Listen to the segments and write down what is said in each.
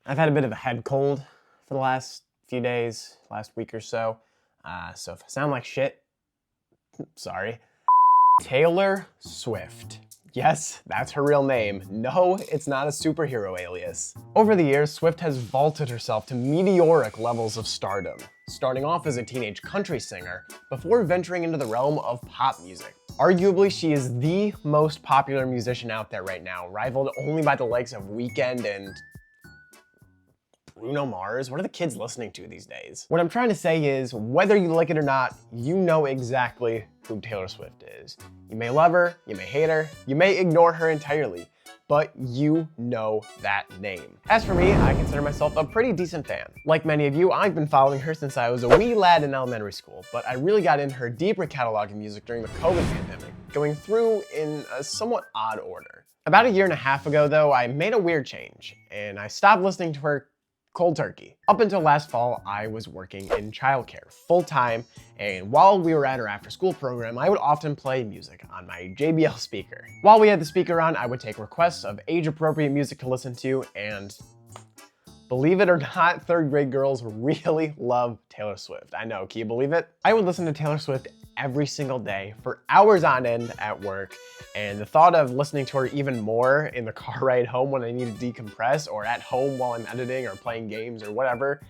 I've had a bit of a head cold for the last few days, last week or so. So if I sound like shit, sorry. Taylor Swift. Yes, that's her real name. No, it's not a superhero alias. Over the years, Swift has vaulted herself to meteoric levels of stardom, starting off as a teenage country singer before venturing into the realm of pop music. Arguably, she is the most popular musician out there right now, rivaled only by the likes of Weeknd and Bruno Mars. What are the kids listening to these days? What I'm trying to say is, whether you like it or not, you know exactly who Taylor Swift is. You may love her, you may hate her, you may ignore her entirely, but you know that name. As for me, I consider myself a pretty decent fan. Like many of you, I've been following her since I was a wee lad in elementary school, but I really got into her deeper catalog of music during the COVID pandemic, going through in a somewhat odd order. About a year and a half ago though, I made a weird change, and I stopped listening to her cold turkey. Up until last fall, I was working in childcare full-time, and while we were at our after-school program, I would often play music on my JBL speaker. While we had the speaker on, I would take requests of age-appropriate music to listen to, and believe it or not, third grade girls really love Taylor Swift. I know, can you believe it? I would listen to Taylor Swift every single day for hours on end at work, and the thought of listening to her even more in the car ride home when I need to decompress, or at home while I'm editing or playing games or whatever,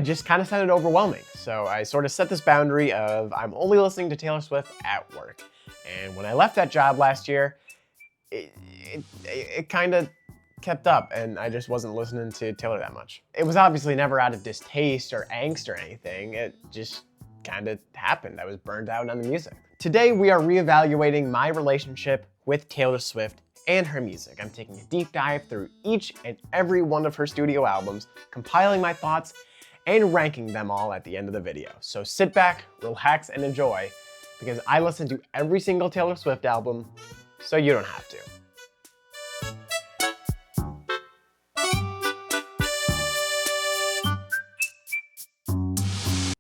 just kind of sounded overwhelming. So I sort of set this boundary of I'm only listening to Taylor Swift at work. And when I left that job last year, it kind of kept up, and I just wasn't listening to Taylor that much. It was obviously never out of distaste or angst or anything. It just kind of happened. I was burned out on the music. Today, we are reevaluating my relationship with Taylor Swift and her music. I'm taking a deep dive through each and every one of her studio albums, compiling my thoughts, and ranking them all at the end of the video. So sit back, relax, and enjoy, because I listen to every single Taylor Swift album, so you don't have to.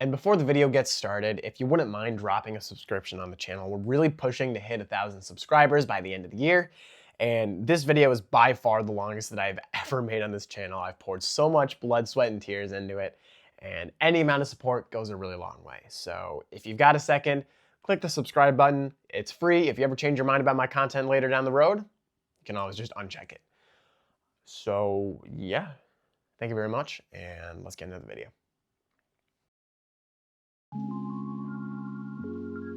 And before the video gets started, if you wouldn't mind dropping a subscription on the channel, we're really pushing to hit 1,000 subscribers by the end of the year. And this video is by far the longest that I've ever made on this channel. I've poured so much blood, sweat, and tears into it, and any amount of support goes a really long way. So if you've got a second, click the subscribe button. It's free. If you ever change your mind about my content later down the road, you can always just uncheck it. So yeah, thank you very much, and let's get into the video.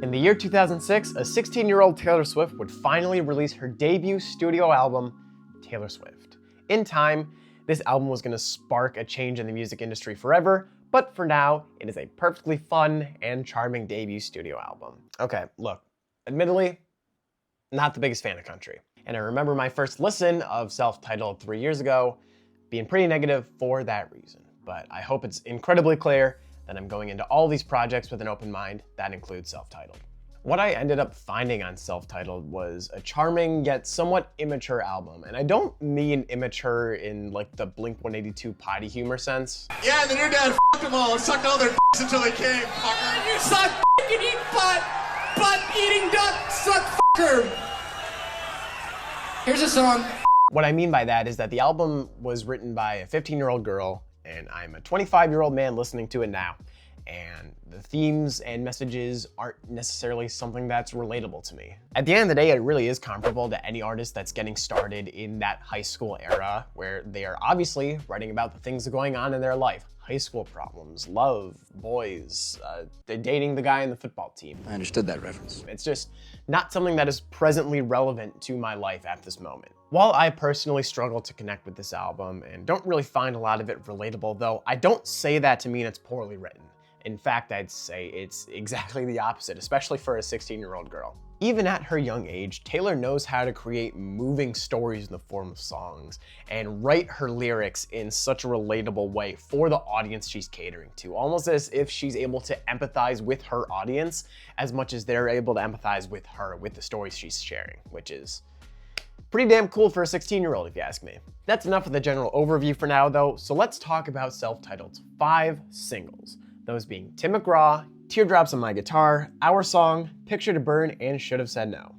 In the year 2006, a 16-year-old Taylor Swift would finally release her debut studio album, Taylor Swift. In time, this album was going to spark a change in the music industry forever, but for now, it is a perfectly fun and charming debut studio album. Okay, look, admittedly, not the biggest fan of country. And I remember my first listen of Self-Titled 3 years ago being pretty negative for that reason. But I hope it's incredibly clear that I'm going into all these projects with an open mind. That includes Self-Titled. What I ended up finding on Self-Titled was a charming yet somewhat immature album. And I don't mean immature in like the Blink-182 potty humor sense. Yeah, and then your dad f***ed them all and sucked all their d***s until they came, fucker. You suck d*** and eat butt eating duck, suck fucker. Here's a song. What I mean by that is that the album was written by a 15-year-old girl, and I'm a 25-year-old man listening to it now. And the themes and messages aren't necessarily something that's relatable to me. At the end of the day, it really is comparable to any artist that's getting started in that high school era, where they are obviously writing about the things going on in their life. High school problems, love, boys, dating the guy in the football team. I understood that reference. It's just not something that is presently relevant to my life at this moment. While I personally struggle to connect with this album and don't really find a lot of it relatable, though, I don't say that to mean it's poorly written. In fact, I'd say it's exactly the opposite, especially for a 16-year-old girl. Even at her young age, Taylor knows how to create moving stories in the form of songs and write her lyrics in such a relatable way for the audience she's catering to, almost as if she's able to empathize with her audience as much as they're able to empathize with her, with the stories she's sharing, which is pretty damn cool for a 16-year-old, if you ask me. That's enough of the general overview for now, though, so let's talk about Self-Titled's 5 singles. Those being Tim McGraw, Teardrops on My Guitar, Our Song, Picture to Burn, and Should Have Said No.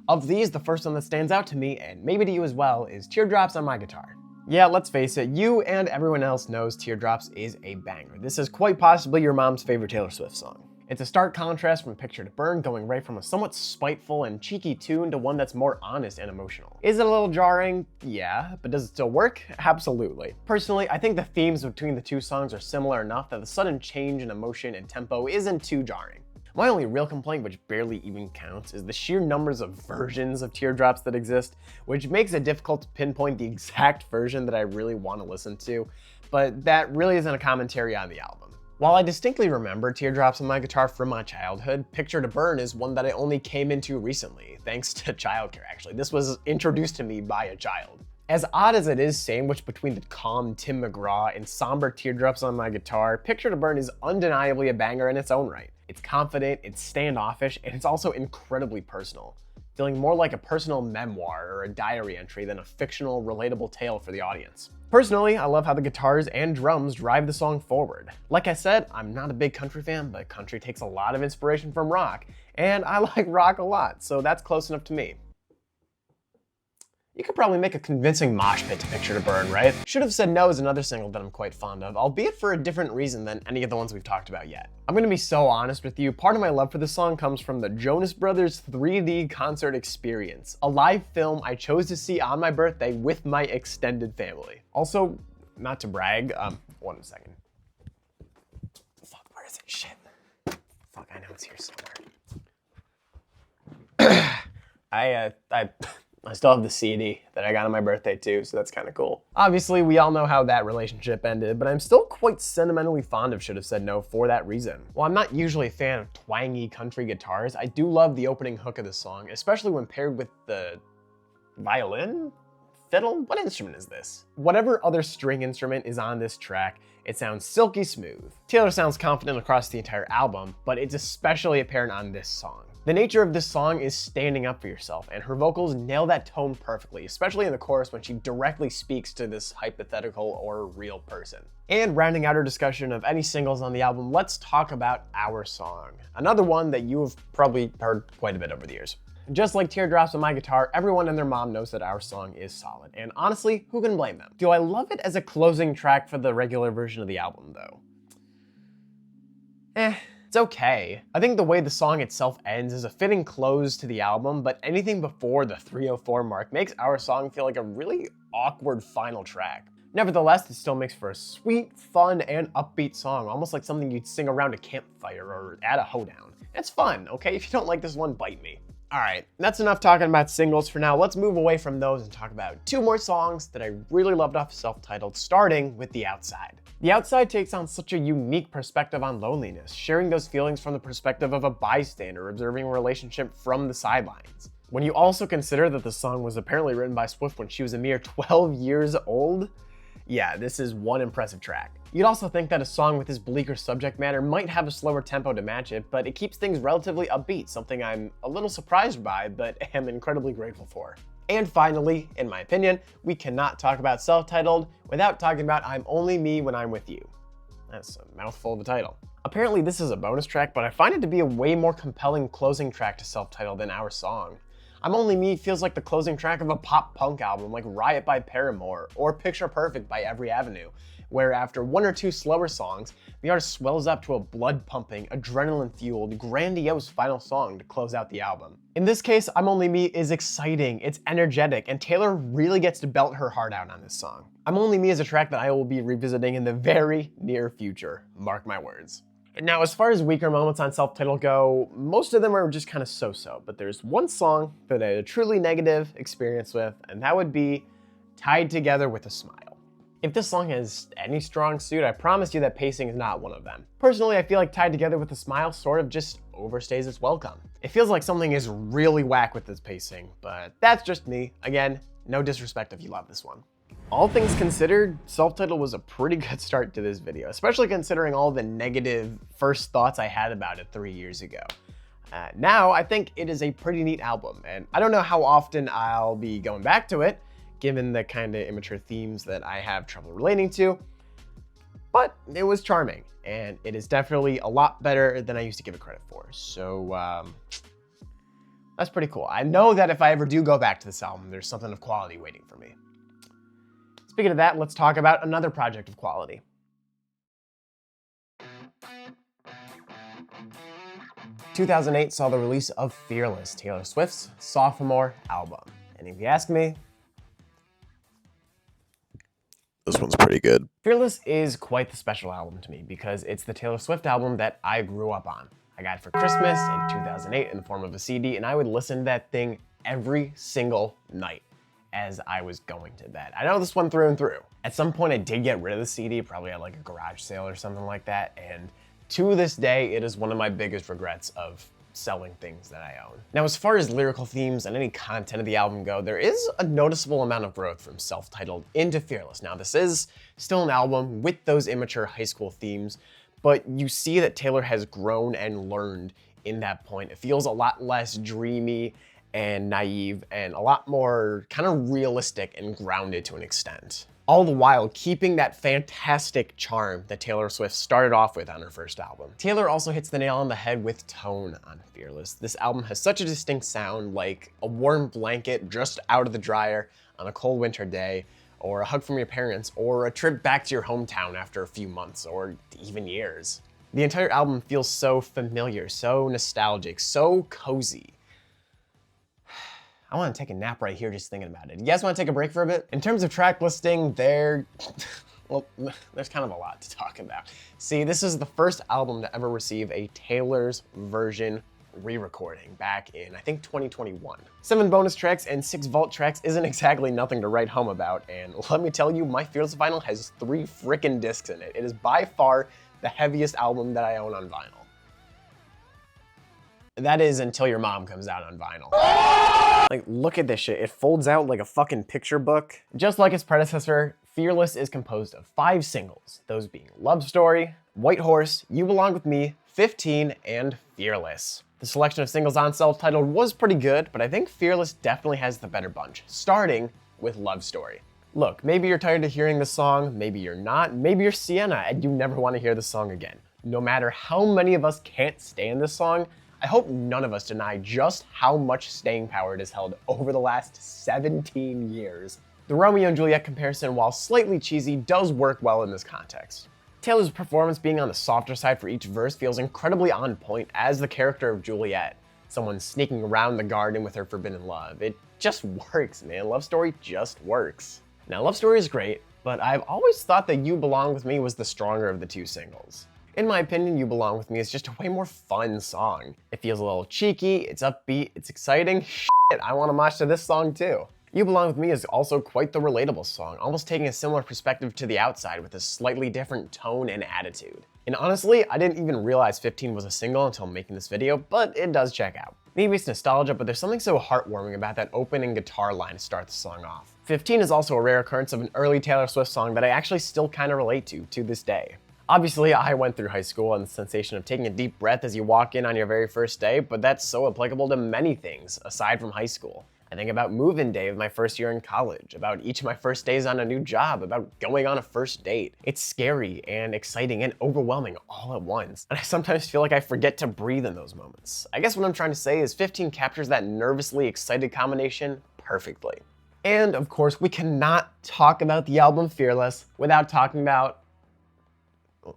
Of these, the first one that stands out to me, and maybe to you as well, is Teardrops on My Guitar. Yeah, let's face it, you and everyone else knows Teardrops is a banger. This is quite possibly your mom's favorite Taylor Swift song. It's a stark contrast from Picture to Burn, going right from a somewhat spiteful and cheeky tune to one that's more honest and emotional. Is it a little jarring? Yeah, but does it still work? Absolutely. Personally, I think the themes between the two songs are similar enough that the sudden change in emotion and tempo isn't too jarring. My only real complaint, which barely even counts, is the sheer numbers of versions of Teardrops that exist, which makes it difficult to pinpoint the exact version that I really want to listen to, but that really isn't a commentary on the album. While I distinctly remember Teardrops on my guitar from my childhood, Picture to Burn is one that I only came into recently, thanks to childcare actually. This was introduced to me by a child. As odd as it is sandwiched between the calm Tim McGraw and somber Teardrops on my guitar, Picture to Burn is undeniably a banger in its own right. It's confident, it's standoffish, and it's also incredibly personal, feeling more like a personal memoir or a diary entry than a fictional, relatable tale for the audience. Personally, I love how the guitars and drums drive the song forward. Like I said, I'm not a big country fan, but country takes a lot of inspiration from rock, and I like rock a lot, so that's close enough to me. You could probably make a convincing mosh pit to Picture to Burn, right? Should Have Said No is another single that I'm quite fond of, albeit for a different reason than any of the ones we've talked about yet. I'm gonna be so honest with you, part of my love for this song comes from the Jonas Brothers 3D concert experience, a live film I chose to see on my birthday with my extended family. Also, not to brag, one second. Fuck, where is it? Shit. Fuck, I know it's here somewhere. I still have the CD that I got on my birthday too, so that's kind of cool. Obviously, we all know how that relationship ended, but I'm still quite sentimentally fond of Should Have Said No for that reason. While I'm not usually a fan of twangy country guitars, I do love the opening hook of the song, especially when paired with the violin? Fiddle? What instrument is this? Whatever other string instrument is on this track, it sounds silky smooth. Taylor sounds confident across the entire album, but it's especially apparent on this song. The nature of this song is standing up for yourself, and her vocals nail that tone perfectly, especially in the chorus when she directly speaks to this hypothetical or real person. And rounding out our discussion of any singles on the album, let's talk about Our Song, another one that you have probably heard quite a bit over the years. Just like Teardrops on my guitar, everyone and their mom knows that Our Song is solid, and honestly, who can blame them? Do I love it as a closing track for the regular version of the album, though? It's okay. I think the way the song itself ends is a fitting close to the album, but anything before the 3:04 mark makes Our Song feel like a really awkward final track. Nevertheless, it still makes for a sweet, fun, and upbeat song, almost like something you'd sing around a campfire or at a hoedown. It's fun, okay? If you don't like this one, bite me. Alright, that's enough talking about singles for now. Let's move away from those and talk about two more songs that I really loved off Self-Titled, starting with The Outside. The Outside takes on such a unique perspective on loneliness, sharing those feelings from the perspective of a bystander observing a relationship from the sidelines. When you also consider that the song was apparently written by Swift when she was a mere 12 years old, yeah, this is one impressive track. You'd also think that a song with this bleaker subject matter might have a slower tempo to match it, but it keeps things relatively upbeat, something I'm a little surprised by, but am incredibly grateful for. And finally, in my opinion, we cannot talk about Self-Titled without talking about I'm Only Me When I'm With You. That's a mouthful of a title. Apparently this is a bonus track, but I find it to be a way more compelling closing track to Self-Titled than Our Song. I'm Only Me feels like the closing track of a pop punk album like Riot by Paramore or Picture Perfect by Every Avenue, where after one or two slower songs, the artist swells up to a blood-pumping, adrenaline-fueled, grandiose final song to close out the album. In this case, I'm Only Me is exciting, it's energetic, and Taylor really gets to belt her heart out on this song. I'm Only Me is a track that I will be revisiting in the very near future, mark my words. Now, as far as weaker moments on Self-Titled go, most of them are just kind of so-so, but there's one song that I had a truly negative experience with, and that would be Tied Together with a Smile. If this song has any strong suit, I promise you that pacing is not one of them. Personally, I feel like Tied Together with a Smile sort of just overstays its welcome. It feels like something is really whack with this pacing, but that's just me. Again, no disrespect if you love this one. All things considered, Self-Titled was a pretty good start to this video, especially considering all the negative first thoughts I had about it 3 years ago. Now, I think it is a pretty neat album, and I don't know how often I'll be going back to it, given the kind of immature themes that I have trouble relating to, but it was charming, and it is definitely a lot better than I used to give it credit for, so that's pretty cool. I know that if I ever do go back to this album, there's something of quality waiting for me. Speaking of that, let's talk about another project of quality. 2008 saw the release of Fearless, Taylor Swift's sophomore album. And if you ask me, this one's pretty good. Fearless is quite the special album to me because it's the Taylor Swift album that I grew up on. I got it for Christmas in 2008 in the form of a CD, and I would listen to that thing every single night as I was going to bed. I know this one through and through. At some point I did get rid of the CD, probably at like a garage sale or something like that, and to this day, it is one of my biggest regrets of selling things that I own. Now, as far as lyrical themes and any content of the album go, there is a noticeable amount of growth from self-titled into Fearless. Now, this is still an album with those immature high school themes, but you see that Taylor has grown and learned in that point. It feels a lot less dreamy and naive and a lot more kind of realistic and grounded to an extent. All the while keeping that fantastic charm that Taylor Swift started off with on her first album. Taylor also hits the nail on the head with tone on Fearless. This album has such a distinct sound, like a warm blanket just out of the dryer on a cold winter day, or a hug from your parents, or a trip back to your hometown after a few months, or even years. The entire album feels so familiar, so nostalgic, so cozy. I want to take a nap right here just thinking about it. You guys want to take a break for a bit? In terms of track listing, well, there's kind of a lot to talk about. See, this is the first album to ever receive a Taylor's version re-recording back in, I think, 2021. 7 bonus tracks and 6 vault tracks isn't exactly nothing to write home about, and let me tell you, my Fearless vinyl has 3 frickin' discs in it. It is by far the heaviest album that I own on vinyl. That is until your mom comes out on vinyl. Like, look at this shit. It folds out like a fucking picture book. Just like its predecessor, Fearless is composed of 5 singles, those being Love Story, White Horse, You Belong With Me, 15, and Fearless. The selection of singles on self-titled was pretty good, but I think Fearless definitely has the better bunch, starting with Love Story. Look, maybe you're tired of hearing this song, maybe you're not, maybe you're Sienna and you never want to hear this song again. No matter how many of us can't stand this song, I hope none of us deny just how much staying power it has held over the last 17 years. The Romeo and Juliet comparison, while slightly cheesy, does work well in this context. Taylor's performance being on the softer side for each verse feels incredibly on point as the character of Juliet, someone sneaking around the garden with her forbidden love. It just works, man. Love Story just works. Now, Love Story is great, but I've always thought that You Belong With Me was the stronger of the 2 singles. In my opinion, You Belong With Me is just a way more fun song. It feels a little cheeky, it's upbeat, it's exciting. Shit, I want to mosh to this song too. You Belong With Me is also quite the relatable song, almost taking a similar perspective to The Outside with a slightly different tone and attitude. And honestly, I didn't even realize 15 was a single until making this video, but it does check out. Maybe it's nostalgia, but there's something so heartwarming about that opening guitar line to start the song off. 15 is also a rare occurrence of an early Taylor Swift song that I actually still kind of relate to this day. Obviously, I went through high school and the sensation of taking a deep breath as you walk in on your very first day, but that's so applicable to many things aside from high school. I think about move-in day of my first year in college, about each of my first days on a new job, about going on a first date. It's scary and exciting and overwhelming all at once, and I sometimes feel like I forget to breathe in those moments. I guess what I'm trying to say is 15 captures that nervously excited combination perfectly. And of course, we cannot talk about the album Fearless without talking about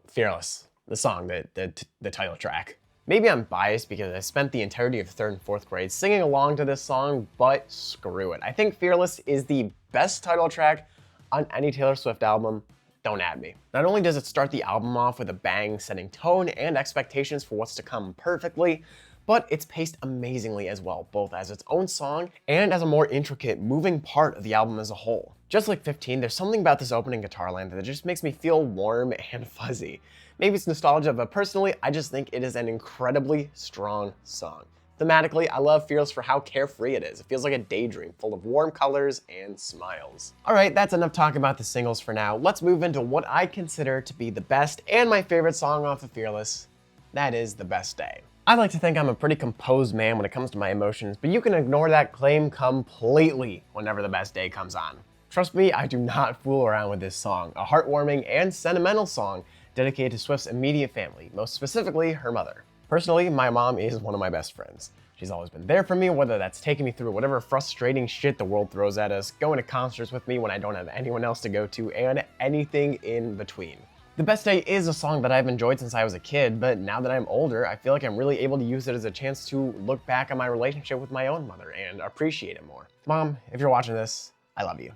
Fearless, the song, the title track. Maybe I'm biased because I spent the entirety of 3rd and 4th grade singing along to this song, but screw it. I think Fearless is the best title track on any Taylor Swift album. Don't at me. Not only does it start the album off with a bang, setting tone and expectations for what's to come perfectly, but it's paced amazingly as well, both as its own song and as a more intricate, moving part of the album as a whole. Just like 15, there's something about this opening guitar line that just makes me feel warm and fuzzy. Maybe it's nostalgia, but personally, I just think it is an incredibly strong song. Thematically, I love Fearless for how carefree it is. It feels like a daydream, full of warm colors and smiles. All right, that's enough talk about the singles for now. Let's move into what I consider to be the best and my favorite song off of Fearless. That is The Best Day. I like to think I'm a pretty composed man when it comes to my emotions, but you can ignore that claim completely whenever The Best Day comes on. Trust me, I do not fool around with this song, a heartwarming and sentimental song dedicated to Swift's immediate family, most specifically her mother. Personally, my mom is one of my best friends. She's always been there for me, whether that's taking me through whatever frustrating shit the world throws at us, going to concerts with me when I don't have anyone else to go to, and anything in between. The Best Day is a song that I've enjoyed since I was a kid, but now that I'm older, I feel like I'm really able to use it as a chance to look back on my relationship with my own mother and appreciate it more. Mom, if you're watching this, I love you.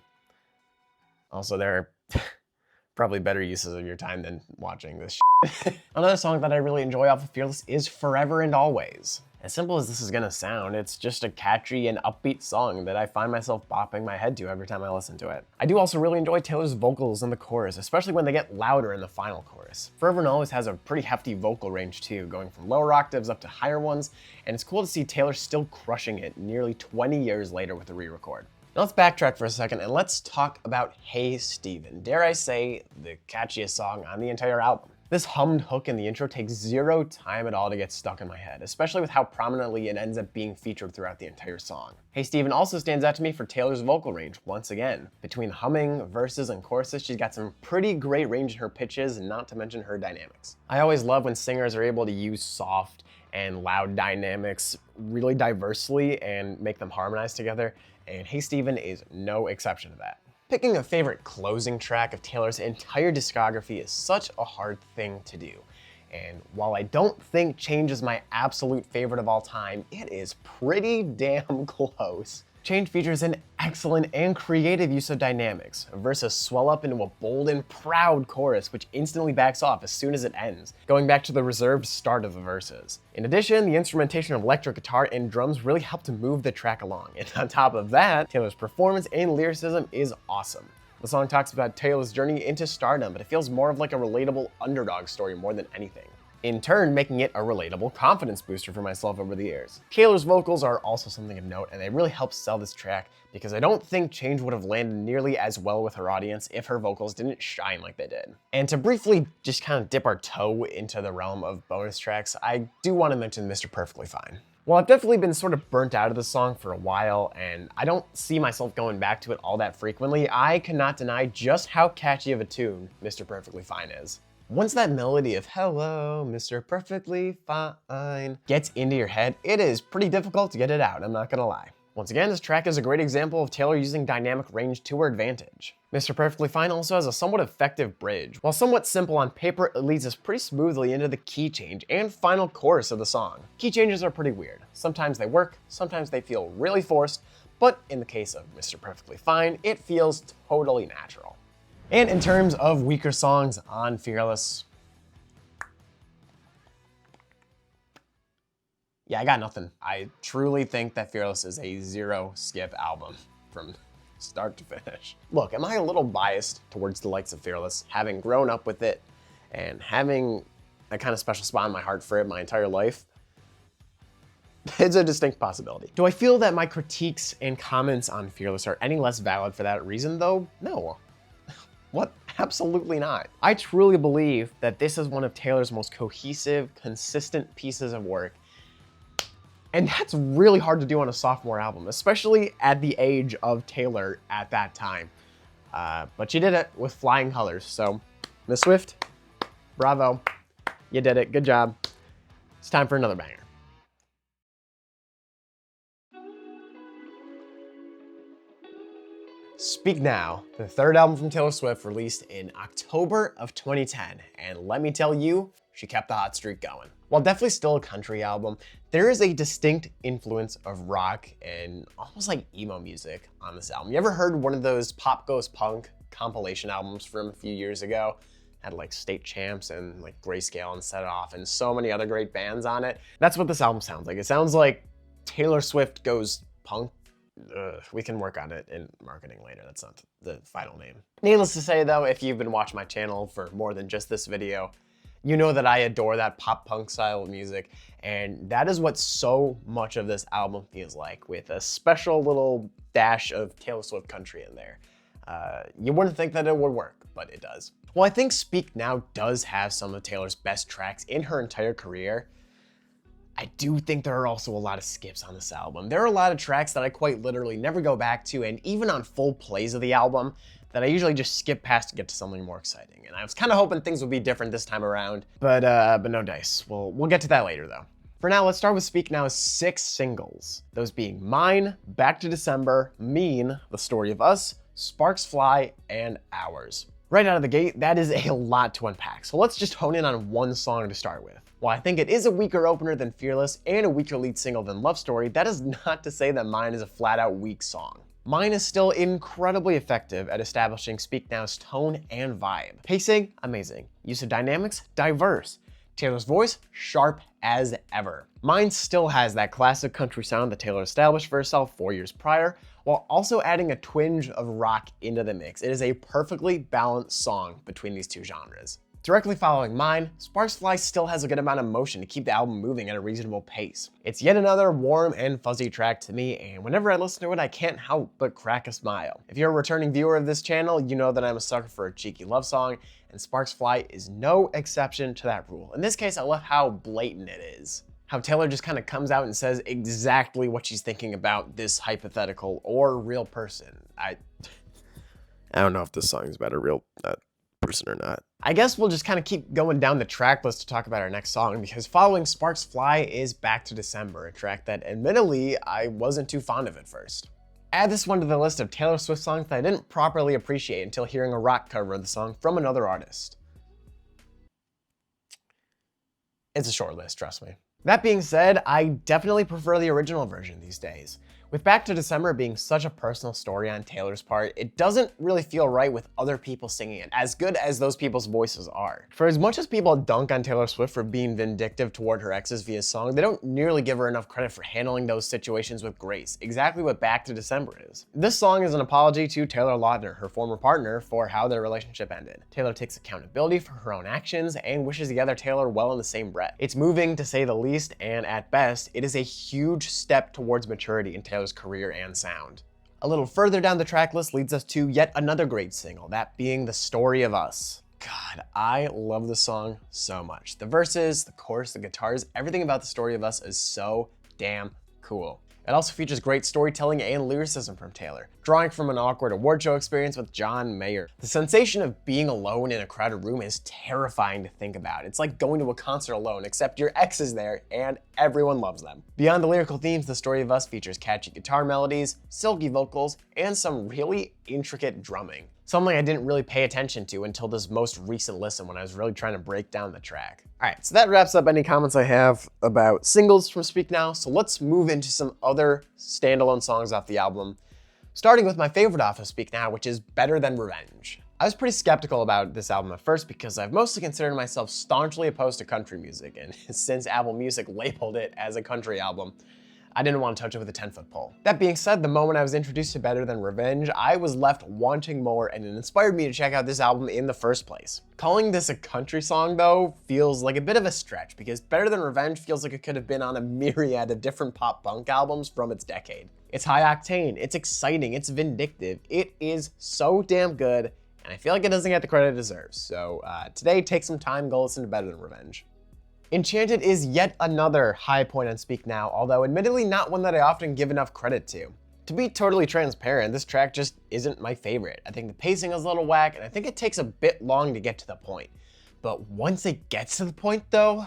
Also, there are probably better uses of your time than watching this shit. Another song that I really enjoy off of Fearless is Forever and Always. As simple as this is gonna sound, it's just a catchy and upbeat song that I find myself bopping my head to every time I listen to it. I do also really enjoy Taylor's vocals in the chorus, especially when they get louder in the final chorus. Forever and Always has a pretty hefty vocal range too, going from lower octaves up to higher ones, and it's cool to see Taylor still crushing it nearly 20 years later with a re-record. Now let's backtrack for a second and let's talk about Hey Steven, dare I say, the catchiest song on the entire album. This hummed hook in the intro takes zero time at all to get stuck in my head, especially with how prominently it ends up being featured throughout the entire song. Hey Steven also stands out to me for Taylor's vocal range, once again. Between humming, verses, and choruses, she's got some pretty great range in her pitches, not to mention her dynamics. I always love when singers are able to use soft and loud dynamics really diversely and make them harmonize together, and Hey Steven is no exception to that. Picking a favorite closing track of Taylor's entire discography is such a hard thing to do. And while I don't think Change is my absolute favorite of all time, it is pretty damn close. Change features an excellent and creative use of dynamics. Verses swell up into a bold and proud chorus, which instantly backs off as soon as it ends, going back to the reserved start of the verses. In addition, the instrumentation of electric guitar and drums really help to move the track along. And on top of that, Taylor's performance and lyricism is awesome. The song talks about Taylor's journey into stardom, but it feels more of like a relatable underdog story more than anything, in turn making it a relatable confidence booster for myself over the years. Taylor's vocals are also something of note, and they really help sell this track because I don't think Change would have landed nearly as well with her audience if her vocals didn't shine like they did. And to briefly just kind of dip our toe into the realm of bonus tracks, I do want to mention Mr. Perfectly Fine. Well, I've definitely been sort of burnt out of the song for a while, and I don't see myself going back to it all that frequently, I cannot deny just how catchy of a tune Mr. Perfectly Fine is. Once that melody of "Hello, Mr. Perfectly Fine" gets into your head, it is pretty difficult to get it out, I'm not gonna lie. Once again, this track is a great example of Taylor using dynamic range to her advantage. Mr. Perfectly Fine also has a somewhat effective bridge. While somewhat simple on paper, it leads us pretty smoothly into the key change and final chorus of the song. Key changes are pretty weird. Sometimes they work, sometimes they feel really forced, but in the case of Mr. Perfectly Fine, it feels totally natural. And in terms of weaker songs on Fearless, yeah, I got nothing. I truly think that Fearless is a zero skip album from start to finish. Look, am I a little biased towards the likes of Fearless, having grown up with it and having a kind of special spot in my heart for it my entire life? It's a distinct possibility. Do I feel that my critiques and comments on Fearless are any less valid for that reason though? No. What? Absolutely not. I truly believe that this is one of Taylor's most cohesive, consistent pieces of work. And that's really hard to do on a sophomore album, especially at the age of Taylor at that time. But she did it with flying colors. So, Miss Swift, bravo. You did it. Good job. It's time for another banger. Speak Now, the third album from Taylor Swift, released in October of 2010, and let me tell you, she kept the hot streak going. While definitely still a country album, there is a distinct influence of rock and almost like emo music on this album. You ever heard one of those Pop Goes Punk compilation albums from a few years ago? Had like State Champs and like Grayscale and Set It Off and so many other great bands on it. That's what this album sounds like. It sounds like Taylor Swift goes punk. We can work on it in marketing later. That's not the final name. Needless to say though, if you've been watching my channel for more than just this video, you know that I adore that pop punk style of music, and that is what so much of this album feels like, with a special little dash of Taylor Swift country in there. You wouldn't think that it would work, but it does. While I think Speak Now does have some of Taylor's best tracks in her entire career, I do think there are also a lot of skips on this album. There are a lot of tracks that I quite literally never go back to, and even on full plays of the album, that I usually just skip past to get to something more exciting. And I was kind of hoping things would be different this time around, but no dice. We'll get to that later though. For now, let's start with Speak Now's 6 singles, those being Mine, Back to December, Mean, The Story of Us, Sparks Fly, and Ours. Right out of the gate, that is a lot to unpack, so let's just hone in on one song to start with. While I think it is a weaker opener than Fearless and a weaker lead single than Love Story, that is not to say that Mine is a flat out weak song. Mine is still incredibly effective at establishing Speak Now's tone and vibe. Pacing, amazing. Use of dynamics, diverse. Taylor's voice, sharp as ever. Mine still has that classic country sound that Taylor established for herself 4 years prior, while also adding a twinge of rock into the mix. It is a perfectly balanced song between these two genres. Directly following Mine, Sparks Fly still has a good amount of motion to keep the album moving at a reasonable pace. It's yet another warm and fuzzy track to me, and whenever I listen to it, I can't help but crack a smile. If you're a returning viewer of this channel, you know that I'm a sucker for a cheeky love song, and Sparks Fly is no exception to that rule. In this case, I love how blatant it is. How Taylor just kind of comes out and says exactly what she's thinking about this hypothetical or real person. I don't know if this song is about a real person or not. I guess we'll just kind of keep going down the track list to talk about our next song, because following Sparks Fly is Back to December, a track that admittedly I wasn't too fond of at first. Add this one to the list of Taylor Swift songs that I didn't properly appreciate until hearing a rock cover of the song from another artist. It's a short list, trust me. That being said, I definitely prefer the original version these days. With Back to December being such a personal story on Taylor's part, it doesn't really feel right with other people singing it, as good as those people's voices are. For as much as people dunk on Taylor Swift for being vindictive toward her exes via song, they don't nearly give her enough credit for handling those situations with grace, exactly what Back to December is. This song is an apology to Taylor Lautner, her former partner, for how their relationship ended. Taylor takes accountability for her own actions and wishes the other Taylor well in the same breath. It's moving to say the least, and at best, it is a huge step towards maturity in Taylor's career and sound. A little further down the track list leads us to yet another great single, that being The Story of Us. God, I love this song so much. The verses, the chorus, the guitars, everything about The Story of Us is so damn cool. It also features great storytelling and lyricism from Taylor, drawing from an awkward award show experience with John Mayer. The sensation of being alone in a crowded room is terrifying to think about. It's like going to a concert alone, except your ex is there and everyone loves them. Beyond the lyrical themes, The Story of Us features catchy guitar melodies, silky vocals, and some really intricate drumming. Something I didn't really pay attention to until this most recent listen when I was really trying to break down the track. All right, so that wraps up any comments I have about singles from Speak Now, so let's move into some other standalone songs off the album, starting with my favorite off of Speak Now, which is Better Than Revenge. I was pretty skeptical about this album at first because I've mostly considered myself staunchly opposed to country music, and since Apple Music labeled it as a country album, I didn't want to touch it with a 10-foot pole. That being said, the moment I was introduced to Better Than Revenge, I was left wanting more, and it inspired me to check out this album in the first place. Calling this a country song, though, feels like a bit of a stretch, because Better Than Revenge feels like it could have been on a myriad of different pop-punk albums from its decade. It's high-octane, it's exciting, it's vindictive, it is so damn good, and I feel like it doesn't get the credit it deserves. So today, take some time, go listen to Better Than Revenge. Enchanted is yet another high point on Speak Now, although admittedly not one that I often give enough credit to. To be totally transparent, this track just isn't my favorite. I think the pacing is a little whack, and I think it takes a bit long to get to the point. But once it gets to the point though,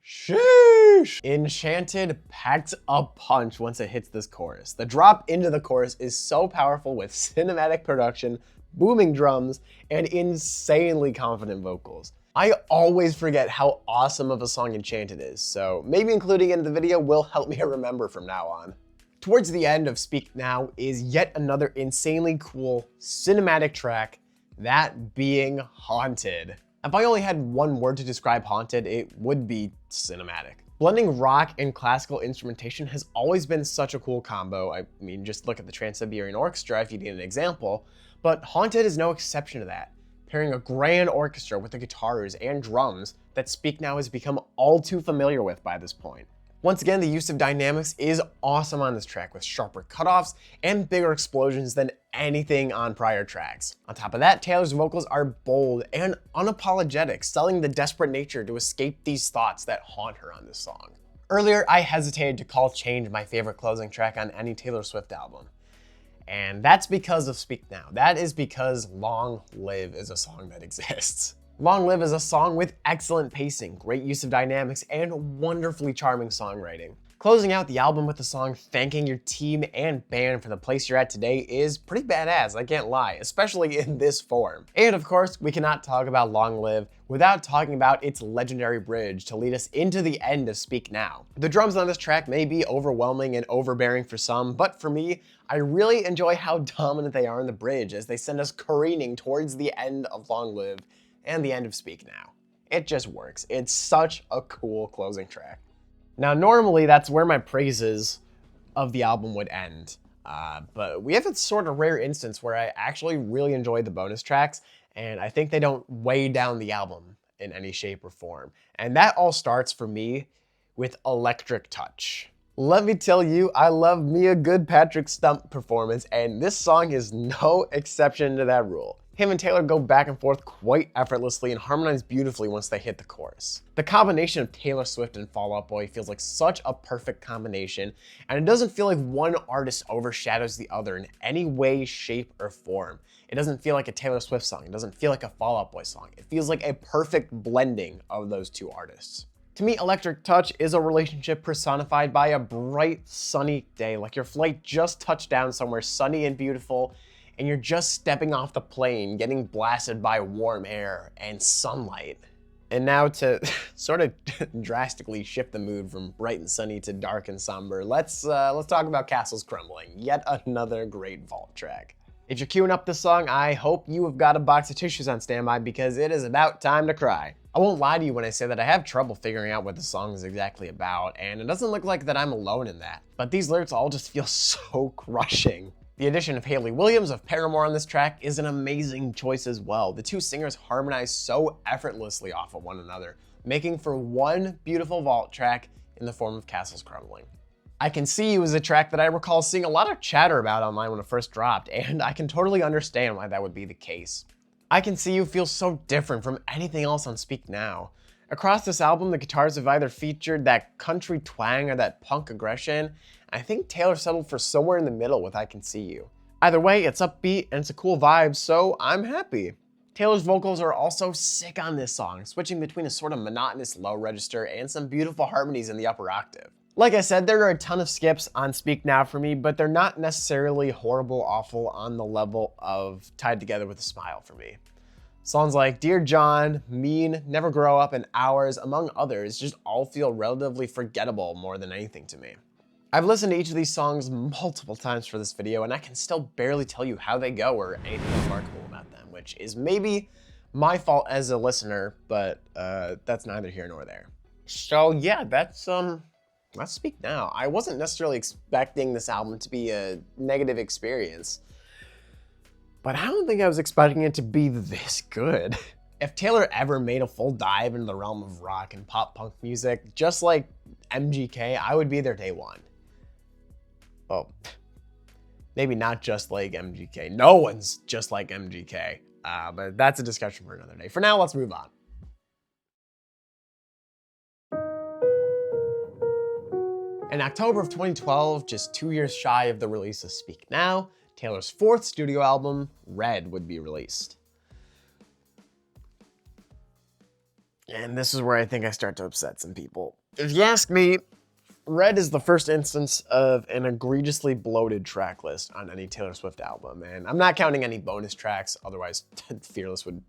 sheesh! Enchanted packs a punch once it hits this chorus. The drop into the chorus is so powerful with cinematic production, booming drums, and insanely confident vocals. I always forget how awesome of a song Enchanted is, so maybe including it in the video will help me remember from now on. Towards the end of Speak Now is yet another insanely cool cinematic track, that being Haunted. If I only had one word to describe Haunted, it would be cinematic. Blending rock and classical instrumentation has always been such a cool combo. I mean, just look at the Trans-Siberian Orchestra if you need an example, but Haunted is no exception to that. Pairing a grand orchestra with the guitars and drums that Speak Now has become all too familiar with by this point. Once again, the use of dynamics is awesome on this track, with sharper cutoffs and bigger explosions than anything on prior tracks. On top of that, Taylor's vocals are bold and unapologetic, selling the desperate nature to escape these thoughts that haunt her on this song. Earlier, I hesitated to call Change my favorite closing track on any Taylor Swift album. And that's because of Speak Now. That is because Long Live is a song that exists. Long Live is a song with excellent pacing, great use of dynamics, and wonderfully charming songwriting. Closing out the album with the song thanking your team and band for the place you're at today is pretty badass, I can't lie, especially in this form. And of course, we cannot talk about Long Live without talking about its legendary bridge to lead us into the end of Speak Now. The drums on this track may be overwhelming and overbearing for some, but for me, I really enjoy how dominant they are in the bridge as they send us careening towards the end of Long Live and the end of Speak Now. It just works. It's such a cool closing track. Now, normally that's where my praises of the album would end, but we have a sort of rare instance where I actually really enjoyed the bonus tracks, and I think they don't weigh down the album in any shape or form. And that all starts for me with Electric Touch. Let me tell you, I love me a good Patrick Stump performance, and this song is no exception to that rule. Him and Taylor go back and forth quite effortlessly and harmonize beautifully once they hit the chorus. The combination of Taylor Swift and Fall Out Boy feels like such a perfect combination, and it doesn't feel like one artist overshadows the other in any way, shape, or form. It doesn't feel like a Taylor Swift song. It doesn't feel like a Fall Out Boy song. It feels like a perfect blending of those two artists. To me, Electric Touch is a relationship personified by a bright, sunny day, like your flight just touched down somewhere sunny and beautiful, and you're just stepping off the plane, getting blasted by warm air and sunlight. And now to sort of drastically shift the mood from bright and sunny to dark and somber, let's talk about Castles Crumbling, yet another great vault track. If you're queuing up this song, I hope you have got a box of tissues on standby because it is about time to cry. I won't lie to you when I say that I have trouble figuring out what the song is exactly about, and it doesn't look like that I'm alone in that. But these lyrics all just feel so crushing. The addition of Hayley Williams of Paramore on this track is an amazing choice as well. The two singers harmonize so effortlessly off of one another, making for one beautiful vault track in the form of Castles Crumbling. I Can See You is a track that I recall seeing a lot of chatter about online when it first dropped, and I can totally understand why that would be the case. I Can See You feels so different from anything else on Speak Now. Across this album, the guitars have either featured that country twang or that punk aggression. I think Taylor settled for somewhere in the middle with I Can See You. Either way, it's upbeat and it's a cool vibe, so I'm happy. Taylor's vocals are also sick on this song, switching between a sort of monotonous low register and some beautiful harmonies in the upper octave. Like I said, there are a ton of skips on Speak Now for me, but they're not necessarily horrible, awful on the level of Tied Together with a Smile for me. Songs like Dear John, Mean, Never Grow Up, and Hours, among others, just all feel relatively forgettable more than anything to me. I've listened to each of these songs multiple times for this video, and I can still barely tell you how they go or anything remarkable about them, which is maybe my fault as a listener, but that's neither here nor there. So yeah, that's Speak Now. I wasn't necessarily expecting this album to be a negative experience, but I don't think I was expecting it to be this good. If Taylor ever made a full dive into the realm of rock and pop punk music, just like MGK, I would be there day one. Well, maybe not just like MGK. No one's just like MGK, but that's a discussion for another day. For now, let's move on. In October of 2012, just 2 years shy of the release of Speak Now, Taylor's fourth studio album, Red, would be released. And this is where I think I start to upset some people. If you ask me, Red is the first instance of an egregiously bloated track list on any Taylor Swift album, and I'm not counting any bonus tracks, otherwise Fearless would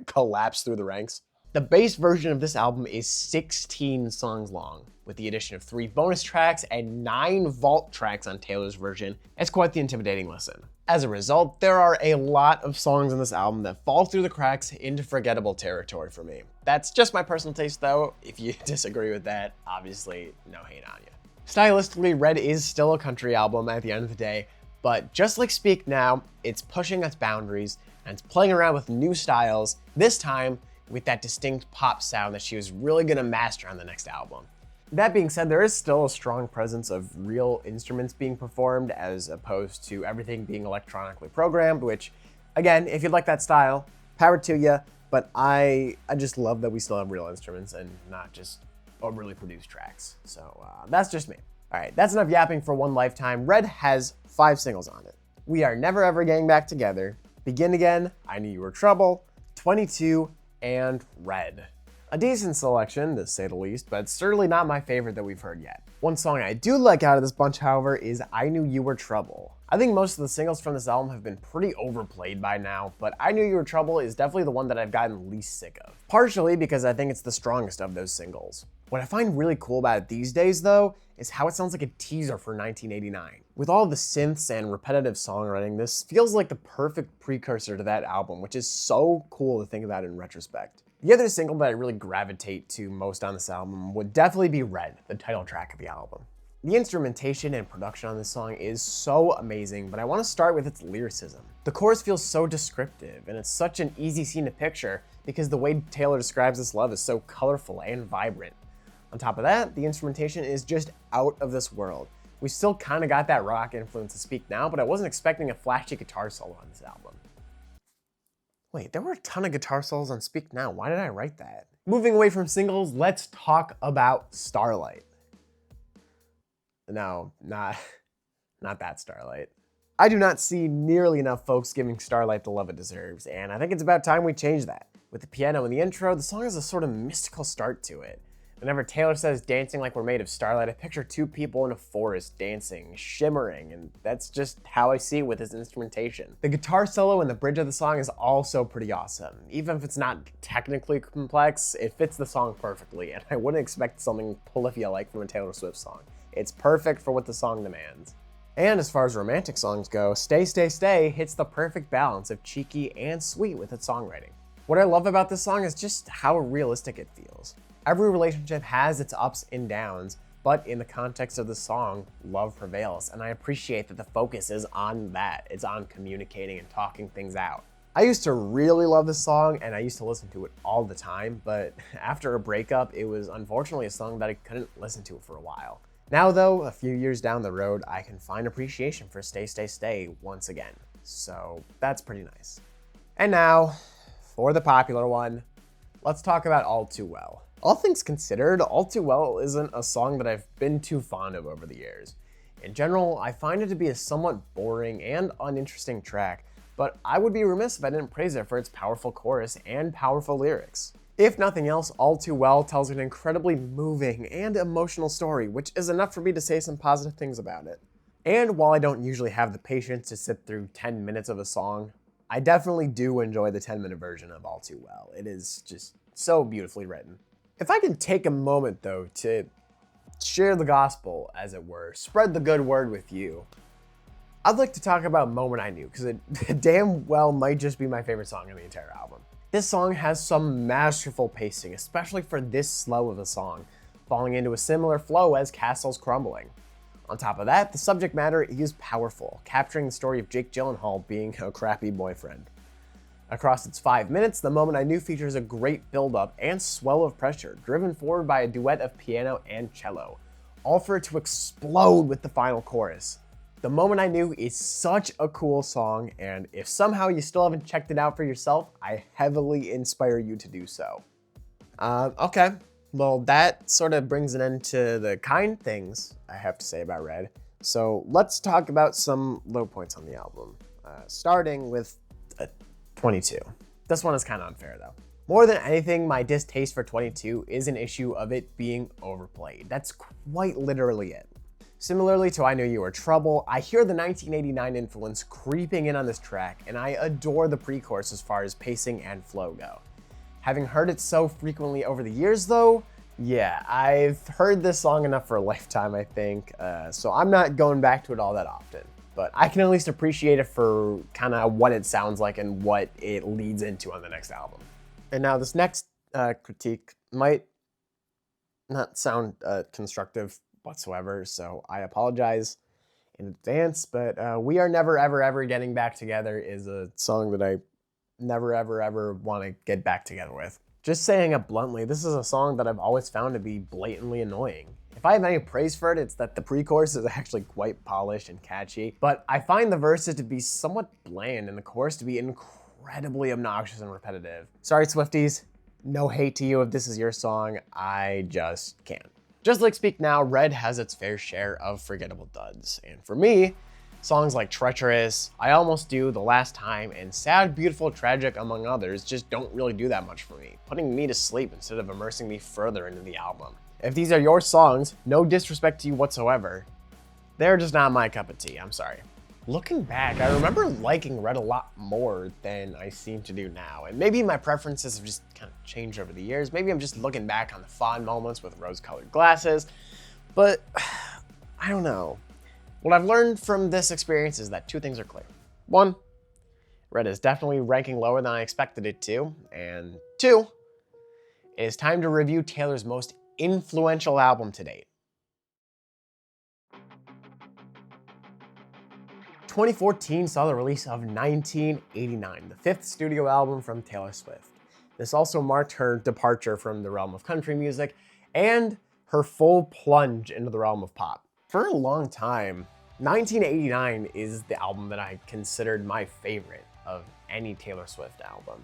collapse through the ranks. The base version of this album is 16 songs long, with the addition of 3 bonus tracks and 9 vault tracks on Taylor's version. It's quite the intimidating listen. As a result, there are a lot of songs on this album that fall through the cracks into forgettable territory for me. That's just my personal taste though. If you disagree with that, obviously no hate on you. Stylistically, Red is still a country album at the end of the day, but just like Speak Now, it's pushing its boundaries and it's playing around with new styles, this time with that distinct pop sound that she was really gonna master on the next album. That being said, there is still a strong presence of real instruments being performed as opposed to everything being electronically programmed, which, again, if you like that style, power to you, but I just love that we still have real instruments and not just overly produced tracks. So that's just me. All right, that's enough yapping for one lifetime. Red has 5 singles on it. We Are Never Ever Getting Back Together, Begin Again, I Knew You Were Trouble, 22, and Red. A decent selection, to say the least, but certainly not my favorite that we've heard yet. One song I do like out of this bunch, however, is I Knew You Were Trouble. I think most of the singles from this album have been pretty overplayed by now, but I Knew You Were Trouble is definitely the one that I've gotten least sick of. Partially because I think it's the strongest of those singles. What I find really cool about it these days, though, is how it sounds like a teaser for 1989. With all the synths and repetitive songwriting, this feels like the perfect precursor to that album, which is so cool to think about in retrospect. The other single that I really gravitate to most on this album would definitely be Red, the title track of the album. The instrumentation and production on this song is so amazing, but I want to start with its lyricism. The chorus feels so descriptive, and it's such an easy scene to picture because the way Taylor describes this love is so colorful and vibrant. On top of that, the instrumentation is just out of this world. We still kind of got that rock influence to Speak Now, but I wasn't expecting a flashy guitar solo on this album. Wait, there were a ton of guitar solos on Speak Now. Why did I write that? Moving away from singles, let's talk about Starlight. No, not that Starlight. I do not see nearly enough folks giving Starlight the love it deserves, and I think it's about time we change that. With the piano in the intro, the song has a sort of mystical start to it. Whenever Taylor says dancing like we're made of starlight, I picture two people in a forest dancing, shimmering, and that's just how I see it with his instrumentation. The guitar solo and the bridge of the song is also pretty awesome. Even if it's not technically complex, it fits the song perfectly, and I wouldn't expect something Polyphia-like from a Taylor Swift song. It's perfect for what the song demands. And as far as romantic songs go, Stay, Stay, Stay hits the perfect balance of cheeky and sweet with its songwriting. What I love about this song is just how realistic it feels. Every relationship has its ups and downs, but in the context of the song, love prevails, and I appreciate that the focus is on that. It's on communicating and talking things out. I used to really love this song, and I used to listen to it all the time, but after a breakup, it was unfortunately a song that I couldn't listen to for a while. Now though, a few years down the road, I can find appreciation for Stay, Stay, Stay once again. So that's pretty nice. And now, for the popular one, let's talk about All Too Well. All things considered, All Too Well isn't a song that I've been too fond of over the years. In general, I find it to be a somewhat boring and uninteresting track, but I would be remiss if I didn't praise it for its powerful chorus and powerful lyrics. If nothing else, All Too Well tells an incredibly moving and emotional story, which is enough for me to say some positive things about it. And while I don't usually have the patience to sit through 10 minutes of a song, I definitely do enjoy the 10-minute version of All Too Well. It is just so beautifully written. If I can take a moment though to share the gospel, as it were, spread the good word with you, I'd like to talk about Moment I Knew, because it damn well might just be my favorite song on the entire album. This song has some masterful pacing, especially for this slow of a song, falling into a similar flow as Castles Crumbling. On top of that, the subject matter is powerful, capturing the story of Jake Gyllenhaal being a crappy boyfriend. Across its 5 minutes, The Moment I Knew features a great build-up and swell of pressure, driven forward by a duet of piano and cello, all for it to explode with the final chorus. The Moment I Knew is such a cool song, and if somehow you still haven't checked it out for yourself, I heavily inspire you to do so. Okay, well that sort of brings an end to the kind things I have to say about Red. So let's talk about some low points on the album, starting with 22. This one is kind of unfair though. More than anything, my distaste for 22 is an issue of it being overplayed. That's quite literally it. Similarly to I Knew You Were Trouble, I hear the 1989 influence creeping in on this track, and I adore the pre-chorus as far as pacing and flow go. Having heard it so frequently over the years though, yeah, I've heard this song enough for a lifetime, I think, so I'm not going back to it all that often. But I can at least appreciate it for kind of what it sounds like and what it leads into on the next album. And now this next critique might not sound constructive whatsoever, so I apologize in advance, but We Are Never Ever Ever Getting Back Together is a song that I never ever ever want to get back together with. Just saying it bluntly, this is a song that I've always found to be blatantly annoying. If I have any praise for it, it's that the pre-chorus is actually quite polished and catchy, but I find the verses to be somewhat bland and the chorus to be incredibly obnoxious and repetitive. Sorry Swifties, no hate to you if this is your song, I just can't. Just like Speak Now, Red has its fair share of forgettable duds, and for me, Songs like Treacherous, I Almost Do, The Last Time, and Sad, Beautiful, Tragic, among others, just don't really do that much for me, putting me to sleep instead of immersing me further into the album. If these are your songs, no disrespect to you whatsoever, they're just not my cup of tea, I'm sorry. Looking back, I remember liking Red a lot more than I seem to do now, and maybe my preferences have just kind of changed over the years. Maybe I'm just looking back on the fond moments with rose-colored glasses, but I don't know. What I've learned from this experience is that two things are clear. One, Red is definitely ranking lower than I expected it to, and two, it is time to review Taylor's most influential album to date. 2014 saw the release of 1989, the fifth studio album from Taylor Swift. This also marked her departure from the realm of country music and her full plunge into the realm of pop. For a long time, 1989 is the album that I considered my favorite of any Taylor Swift album.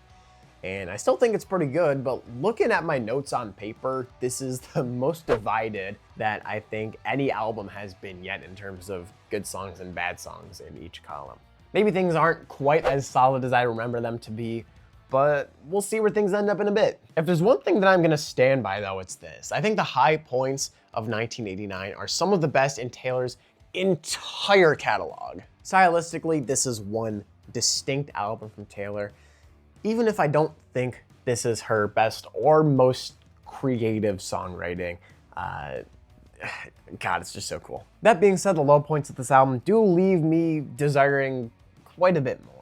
And I still think it's pretty good, but looking at my notes on paper, this is the most divided that I think any album has been yet in terms of good songs and bad songs in each column. Maybe things aren't quite as solid as I remember them to be, but we'll see where things end up in a bit. If there's one thing that I'm gonna stand by though, it's this. I think the high points of 1989 are some of the best in Taylor's entire catalog. Stylistically, this is one distinct album from Taylor, even if I don't think this is her best or most creative songwriting. God, it's just so cool. That being said, the low points of this album do leave me desiring quite a bit more,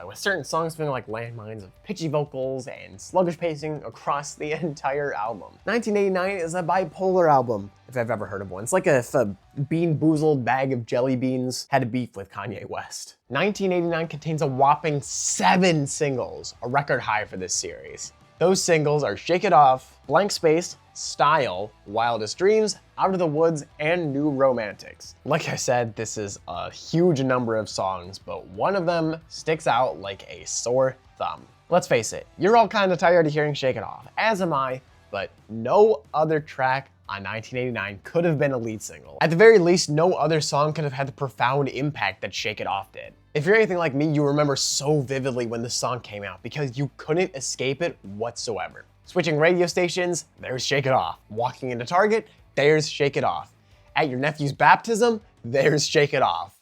with certain songs feeling like landmines of pitchy vocals and sluggish pacing across the entire album. 1989 is a bipolar album, if I've ever heard of one. It's like if a bean-boozled bag of jelly beans had a beef with Kanye West. 1989 contains a whopping 7 singles, a record high for this series. Those singles are Shake It Off, Blank Space, Style, Wildest Dreams, Out of the Woods, and New Romantics. Like I said, this is a huge number of songs, but one of them sticks out like a sore thumb. Let's face it, you're all kind of tired of hearing Shake It Off, as am I, but no other track on 1989 could have been a lead single. At the very least, no other song could have had the profound impact that Shake It Off did. If you're anything like me, you remember so vividly when the song came out because you couldn't escape it whatsoever. Switching radio stations, there's Shake It Off. Walking into Target, there's Shake It Off. At your nephew's baptism, there's Shake It Off.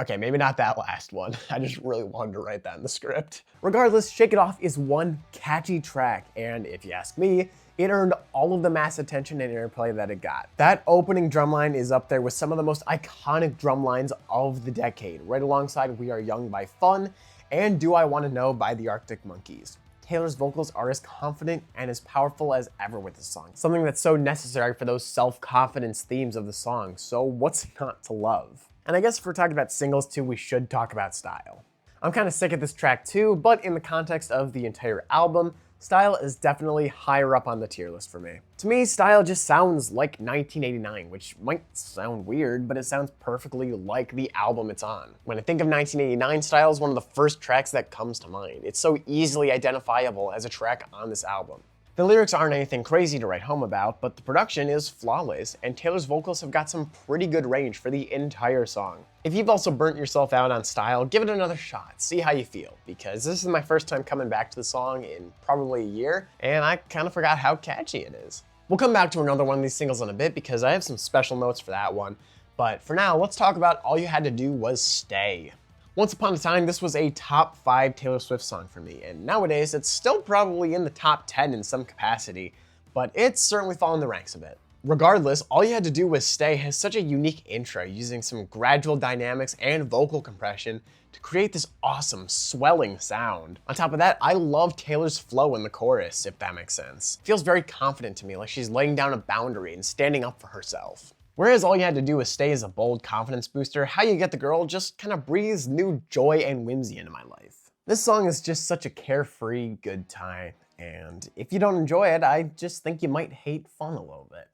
Okay, maybe not that last one. I just really wanted to write that in the script. Regardless, Shake It Off is one catchy track, and if you ask me, it earned all of the mass attention and airplay that it got. That opening drumline is up there with some of the most iconic drumlines of the decade, right alongside We Are Young by Fun and Do I Want to Know by the Arctic Monkeys. Taylor's vocals are as confident and as powerful as ever with this song, something that's so necessary for those self-confidence themes of the song, so what's not to love? And I guess if we're talking about singles too, we should talk about Style. I'm kind of sick of this track too, but in the context of the entire album, Style is definitely higher up on the tier list for me. To me, Style just sounds like 1989, which might sound weird, but it sounds perfectly like the album it's on. When I think of 1989, Style is one of the first tracks that comes to mind. It's so easily identifiable as a track on this album. The lyrics aren't anything crazy to write home about, but the production is flawless, and Taylor's vocals have got some pretty good range for the entire song. If you've also burnt yourself out on Style, give it another shot, see how you feel, because this is my first time coming back to the song in probably a year, and I kind of forgot how catchy it is. We'll come back to another one of these singles in a bit because I have some special notes for that one, but for now, let's talk about All You Had to Do Was Stay. Once upon a time, this was a top 5 Taylor Swift song for me, and nowadays it's still probably in the top 10 in some capacity, but it's certainly fallen the ranks a bit. Regardless, All You Had to Do Was Stay has such a unique intro using some gradual dynamics and vocal compression to create this awesome swelling sound. On top of that, I love Taylor's flow in the chorus, if that makes sense. It feels very confident to me, like she's laying down a boundary and standing up for herself. Whereas All You Had to Do Was Stay is a bold confidence booster, How You Get the Girl just kind of breathes new joy and whimsy into my life. This song is just such a carefree good time, and if you don't enjoy it, I just think you might hate Fun a little bit.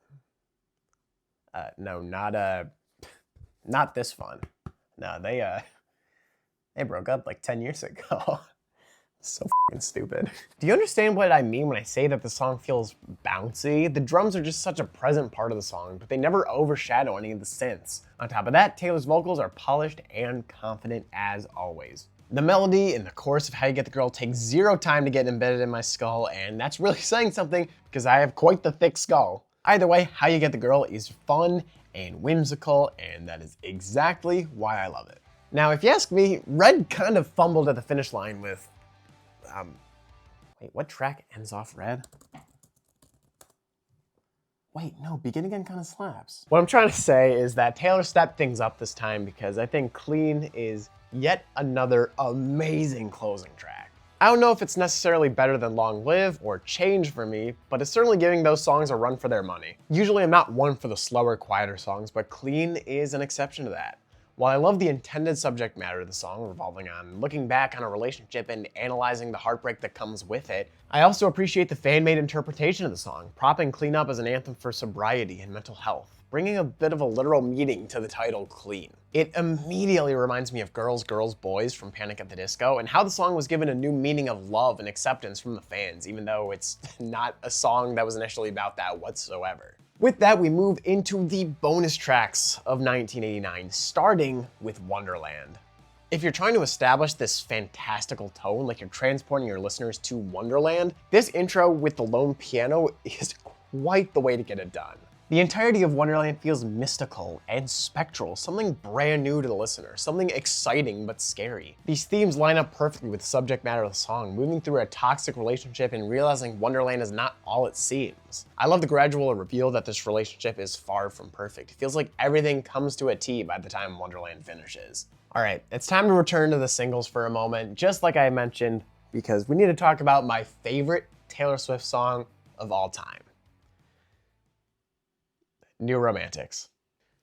No, not this Fun. No, they broke up like 10 years ago. So fucking stupid. Do you understand what I mean when I say that the song feels bouncy? The drums are just such a present part of the song, but they never overshadow any of the synths. On top of that, Taylor's vocals are polished and confident as always. The melody and the chorus of How You Get the Girl takes zero time to get embedded in my skull, and that's really saying something because I have quite the thick skull. Either way, How You Get the Girl is fun and whimsical, and that is exactly why I love it. Now, if you ask me, Red kind of fumbled at the finish line with wait, what track ends off Red? Wait, no, Begin Again kind of slaps. What I'm trying to say is that Taylor stepped things up this time because I think Clean is yet another amazing closing track. I don't know if it's necessarily better than Long Live or Change for me, but it's certainly giving those songs a run for their money. Usually I'm not one for the slower, quieter songs, but Clean is an exception to that. While I love the intended subject matter of the song revolving on looking back on a relationship and analyzing the heartbreak that comes with it, I also appreciate the fan-made interpretation of the song, propping Clean up as an anthem for sobriety and mental health, bringing a bit of a literal meaning to the title Clean. It immediately reminds me of Girls, Girls, Boys from Panic at the Disco and how the song was given a new meaning of love and acceptance from the fans, even though it's not a song that was initially about that whatsoever. With that, we move into the bonus tracks of 1989, starting with Wonderland. If you're trying to establish this fantastical tone, like you're transporting your listeners to Wonderland, this intro with the lone piano is quite the way to get it done. The entirety of Wonderland feels mystical and spectral, something brand new to the listener, something exciting but scary. These themes line up perfectly with the subject matter of the song, moving through a toxic relationship and realizing Wonderland is not all it seems. I love the gradual reveal that this relationship is far from perfect. It feels like everything comes to a T by the time Wonderland finishes. All right, it's time to return to the singles for a moment, just like I mentioned, because we need to talk about my favorite Taylor Swift song of all time. New Romantics.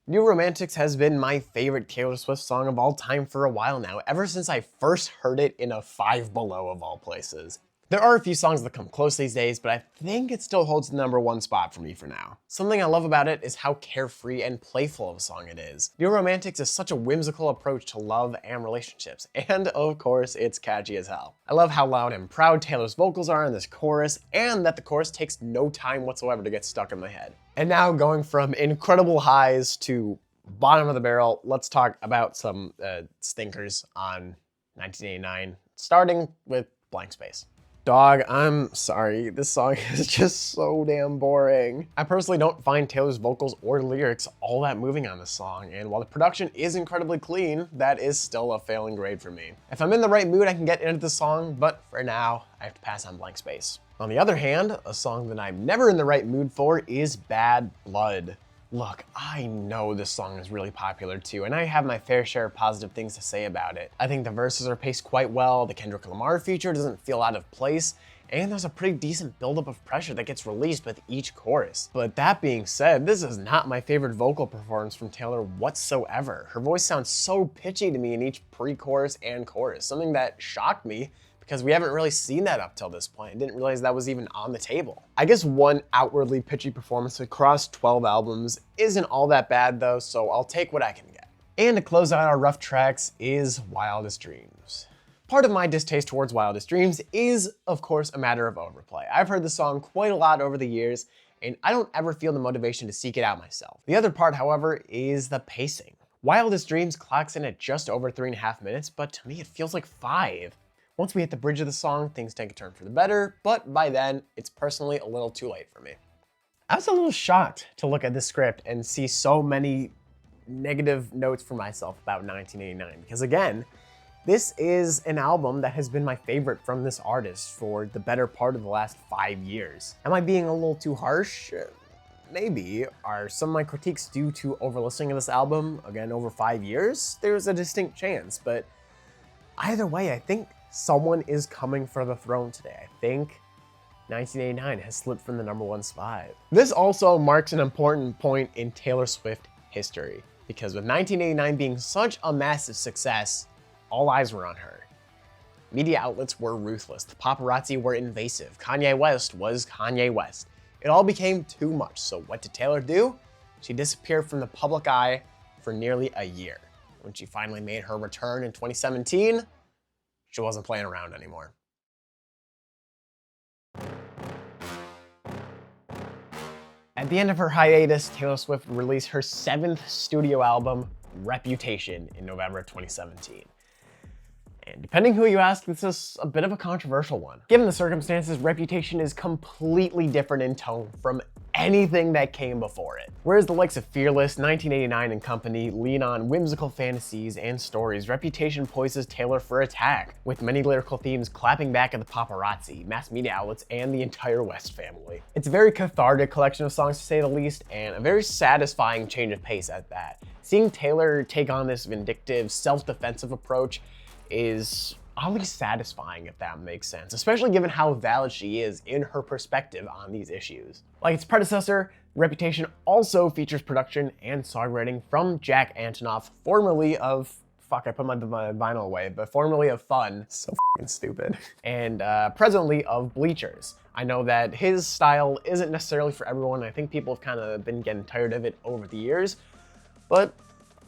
New Romantics has been my favorite Taylor Swift song of all time for a while now, ever since I first heard it in a Five Below of all places. There are a few songs that come close these days, but I think it still holds the #1 spot for me for now. Something I love about it is how carefree and playful of a song it is. New Romantics is such a whimsical approach to love and relationships, and of course, it's catchy as hell. I love how loud and proud Taylor's vocals are in this chorus, and that the chorus takes no time whatsoever to get stuck in my head. And now going from incredible highs to bottom of the barrel, let's talk about some stinkers on 1989, starting with Blank Space. Dog, I'm sorry, this song is just so damn boring. I personally don't find Taylor's vocals or lyrics all that moving on this song, and while the production is incredibly clean, that is still a failing grade for me. If I'm in the right mood, I can get into the song, but for now, I have to pass on Blank Space. On the other hand, a song that I'm never in the right mood for is Bad Blood. Look, I know this song is really popular too, and I have my fair share of positive things to say about it. I think the verses are paced quite well, the Kendrick Lamar feature doesn't feel out of place, and there's a pretty decent buildup of pressure that gets released with each chorus. But that being said, this is not my favorite vocal performance from Taylor whatsoever. Her voice sounds so pitchy to me in each pre-chorus and chorus, something that shocked me because we haven't really seen that up till this point. I didn't realize that was even on the table. I guess one outwardly pitchy performance across 12 albums isn't all that bad though, so I'll take what I can get. And to close out our rough tracks is Wildest Dreams. Part of my distaste towards Wildest Dreams is, of course, a matter of overplay. I've heard the song quite a lot over the years, and I don't ever feel the motivation to seek it out myself. The other part, however, is the pacing. Wildest Dreams clocks in at just over 3.5 minutes, but to me it feels like 5. Once we hit the bridge of the song, things take a turn for the better, but by then, it's personally a little too late for me. I was a little shocked to look at this script and see so many negative notes for myself about 1989, because again, this is an album that has been my favorite from this artist for the better part of the last 5 years. Am I being a little too harsh? Maybe. Are some of my critiques due to over-listening to this album, again, over 5 years? There's a distinct chance, but either way, I think someone is coming for the throne today. I think 1989 has slipped from the #1 spot. This also marks an important point in Taylor Swift history, because with 1989 being such a massive success, all eyes were on her. Media outlets were ruthless, the paparazzi were invasive, Kanye West was Kanye West. It all became too much, so what did Taylor do? She disappeared from the public eye for nearly a year. When she finally made her return in 2017, she wasn't playing around anymore. At the end of her hiatus, Taylor Swift released her 7th studio album, Reputation, in November 2017. And depending who you ask, this is a bit of a controversial one. Given the circumstances, Reputation is completely different in tone from anything that came before it. Whereas the likes of Fearless, 1989 and Company lean on whimsical fantasies and stories, Reputation poises Taylor for attack, with many lyrical themes clapping back at the paparazzi, mass media outlets, and the entire West family. It's a very cathartic collection of songs to say the least, and a very satisfying change of pace at that. Seeing Taylor take on this vindictive, self-defensive approach is oddly satisfying, if that makes sense, especially given how valid she is in her perspective on these issues. Like its predecessor, Reputation also features production and songwriting from Jack Antonoff, formerly of, fuck, I put my vinyl away, but formerly of Fun, so fucking stupid, and presently of Bleachers. I know that his style isn't necessarily for everyone. I think people have kind of been getting tired of it over the years, but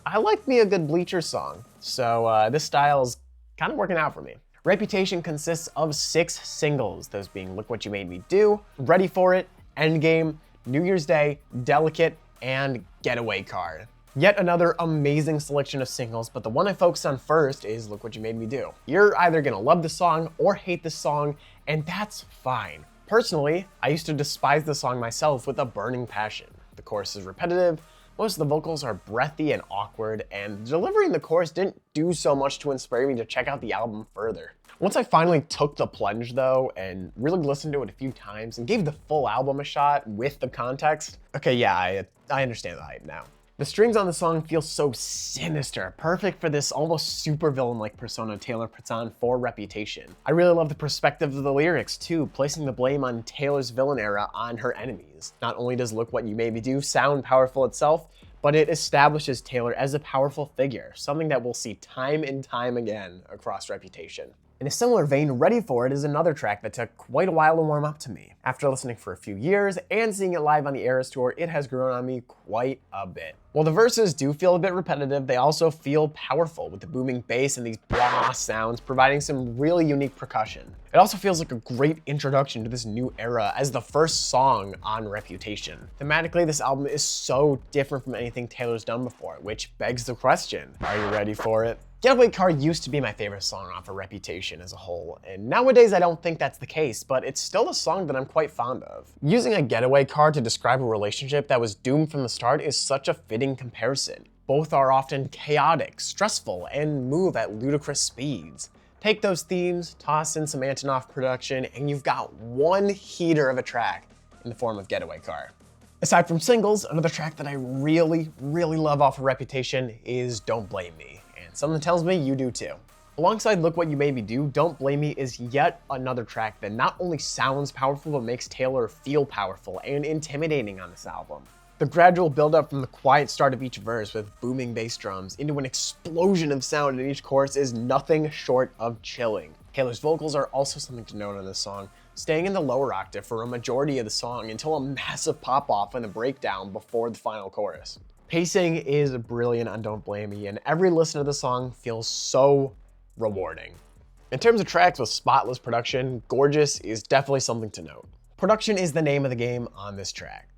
I like me a good Bleachers song, so this style is kind of working out for me. Reputation consists of 6 singles, those being Look What You Made Me Do, Ready For It, Endgame, New Year's Day, Delicate, and Getaway Car. Yet another amazing selection of singles, but the one I focus on first is Look What You Made Me Do. You're either gonna love the song or hate the song, and that's fine. Personally, I used to despise the song myself with a burning passion. The chorus is repetitive, most of the vocals are breathy and awkward, and delivering the chorus didn't do so much to inspire me to check out the album further. Once I finally took the plunge though, and really listened to it a few times and gave the full album a shot with the context, okay, yeah, I understand the hype now. The strings on the song feel so sinister, perfect for this almost supervillain-like persona Taylor puts on for Reputation. I really love the perspective of the lyrics too, placing the blame on Taylor's villain era on her enemies. Not only does Look What You Made Me Do sound powerful itself, but it establishes Taylor as a powerful figure, something that we'll see time and time again across Reputation. In a similar vein, Ready For It is another track that took quite a while to warm up to me. After listening for a few years and seeing it live on the Eras Tour, it has grown on me quite a bit. While the verses do feel a bit repetitive, they also feel powerful with the booming bass and these blah sounds providing some really unique percussion. It also feels like a great introduction to this new era as the first song on Reputation. Thematically, this album is so different from anything Taylor's done before, which begs the question, are you ready for it? Getaway Car used to be my favorite song off of Reputation as a whole, and nowadays I don't think that's the case, but it's still a song that I'm quite fond of. Using a getaway car to describe a relationship that was doomed from the start is such a fitting comparison. Both are often chaotic, stressful, and move at ludicrous speeds. Take those themes, toss in some Antonoff production, and you've got one heater of a track in the form of Getaway Car. Aside from singles, another track that I really love off of Reputation is Don't Blame Me. Something tells me you do too. Alongside Look What You Made Me Do, Don't Blame Me is yet another track that not only sounds powerful, but makes Taylor feel powerful and intimidating on this album. The gradual build-up from the quiet start of each verse with booming bass drums into an explosion of sound in each chorus is nothing short of chilling. Taylor's vocals are also something to note on this song, staying in the lower octave for a majority of the song until a massive pop-off in the breakdown before the final chorus. Pacing is brilliant on Don't Blame Me, and every listen to the song feels so rewarding. In terms of tracks with spotless production, Gorgeous is definitely something to note. Production is the name of the game on this track,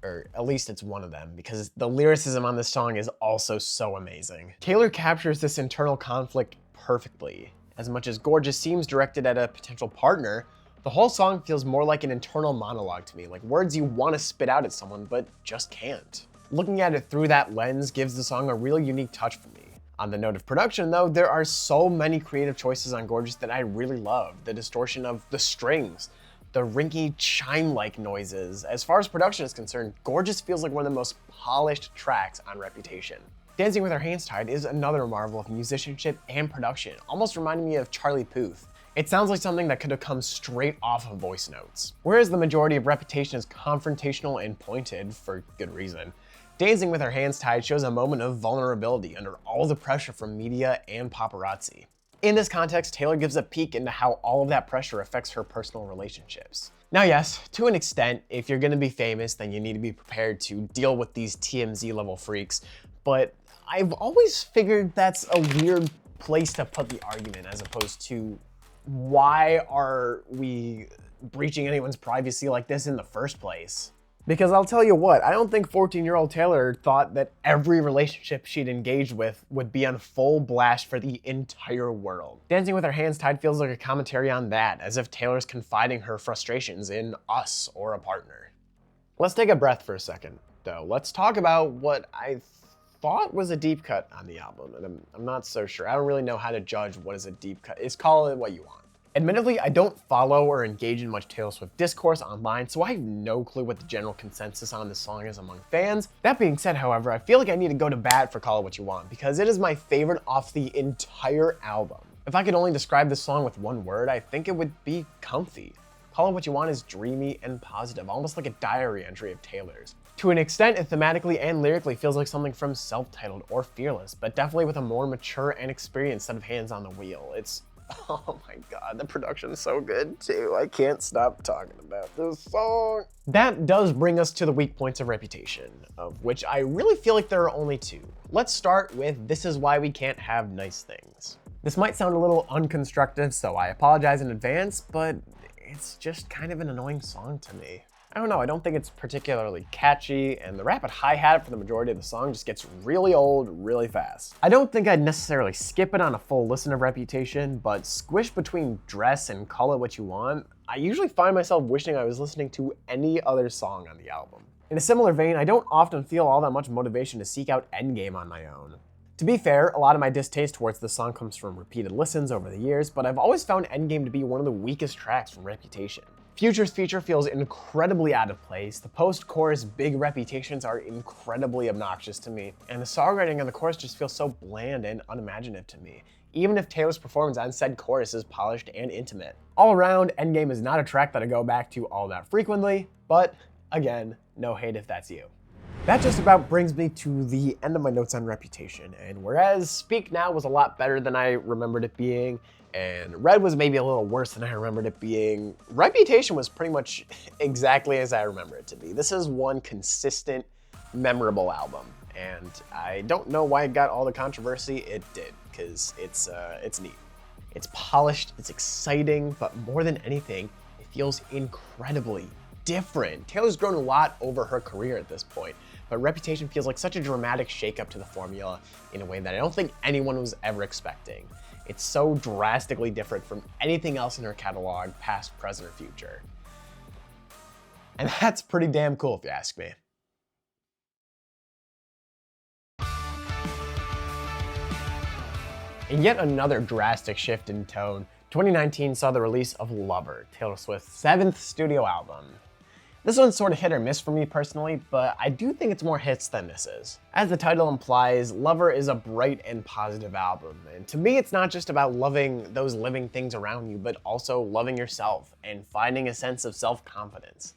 or at least it's one of them, because the lyricism on this song is also so amazing. Taylor captures this internal conflict perfectly. As much as Gorgeous seems directed at a potential partner, the whole song feels more like an internal monologue to me, like words you want to spit out at someone but just can't. Looking at it through that lens gives the song a really unique touch for me. On the note of production though, there are so many creative choices on Gorgeous that I really love. The distortion of the strings, the rinky chime-like noises. As far as production is concerned, Gorgeous feels like one of the most polished tracks on Reputation. Dancing with Her Hands Tied is another marvel of musicianship and production, almost reminding me of Charlie Puth. It sounds like something that could have come straight off of voice notes. Whereas the majority of Reputation is confrontational and pointed, for good reason, Dancing with Her Hands Tied shows a moment of vulnerability under all the pressure from media and paparazzi. In this context, Taylor gives a peek into how all of that pressure affects her personal relationships. Now yes, to an extent, if you're gonna be famous, then you need to be prepared to deal with these TMZ level freaks, but I've always figured that's a weird place to put the argument as opposed to why are we breaching anyone's privacy like this in the first place? Because I'll tell you what, I don't think 14-year-old Taylor thought that every relationship she'd engaged with would be on full blast for the entire world. Dancing with her hands tied feels like a commentary on that, as if Taylor's confiding her frustrations in us or a partner. Let's take a breath for a second, though. Let's talk about what I thought was a deep cut on the album, and I'm not so sure. I don't really know how to judge what is a deep cut. It's call it what you want. Admittedly, I don't follow or engage in much Taylor Swift discourse online, so I have no clue what the general consensus on this song is among fans. That being said, however, I feel like I need to go to bat for Call It What You Want, because it is my favorite off the entire album. If I could only describe this song with one word, I think it would be comfy. Call It What You Want is dreamy and positive, almost like a diary entry of Taylor's. To an extent, it thematically and lyrically feels like something from Self-Titled or Fearless, but definitely with a more mature and experienced set of hands on the wheel. Oh my god, the production is so good too. I can't stop talking about this song. That does bring us to the weak points of Reputation, of which I really feel like there are only two. Let's start with This Is Why We Can't Have Nice Things. This might sound a little unconstructive, so I apologize in advance, but it's just kind of an annoying song to me. I don't know, I don't think it's particularly catchy, and the rapid hi-hat for the majority of the song just gets really old really fast. I don't think I'd necessarily skip it on a full listen of Reputation, but squished between Dress and Call It What You Want, I usually find myself wishing I was listening to any other song on the album. In a similar vein, I don't often feel all that much motivation to seek out Endgame on my own. To be fair, a lot of my distaste towards this song comes from repeated listens over the years, but I've always found Endgame to be one of the weakest tracks from Reputation. Future's feature feels incredibly out of place, the post-chorus big reputations are incredibly obnoxious to me, and the songwriting on the chorus just feels so bland and unimaginative to me, even if Taylor's performance on said chorus is polished and intimate. All around, Endgame is not a track that I go back to all that frequently, but again, no hate if that's you. That just about brings me to the end of my notes on Reputation, and whereas Speak Now was a lot better than I remembered it being, and Red was maybe a little worse than I remembered it being, Reputation was pretty much exactly as I remember it to be. This is one consistent, memorable album, and I don't know why it got all the controversy it did, because it's neat. It's polished, it's exciting, but more than anything, it feels incredibly different. Taylor's grown a lot over her career at this point, but Reputation feels like such a dramatic shakeup to the formula in a way that I don't think anyone was ever expecting. It's so drastically different from anything else in her catalog, past, present, or future. And that's pretty damn cool if you ask me. In yet another drastic shift in tone, 2019 saw the release of Lover, Taylor Swift's 7th studio album. This one's sort of hit or miss for me personally, but I do think it's more hits than misses. As the title implies, Lover is a bright and positive album, and to me it's not just about loving those living things around you, but also loving yourself and finding a sense of self-confidence.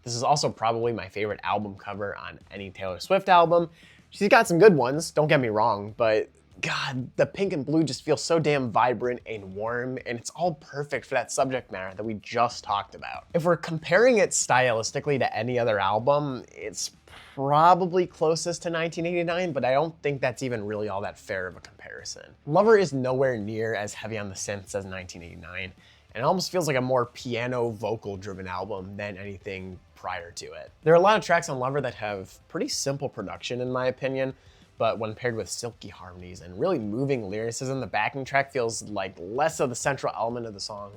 This is also probably my favorite album cover on any Taylor Swift album. She's got some good ones, don't get me wrong, but God, the pink and blue just feel so damn vibrant and warm, and it's all perfect for that subject matter that we just talked about. If we're comparing it stylistically to any other album, it's probably closest to 1989, but I don't think that's even really all that fair of a comparison. Lover is nowhere near as heavy on the synths as 1989, and it almost feels like a more piano vocal driven album than anything prior to it. There are a lot of tracks on Lover that have pretty simple production in my opinion, but when paired with silky harmonies and really moving lyricism, the backing track feels like less of the central element of the song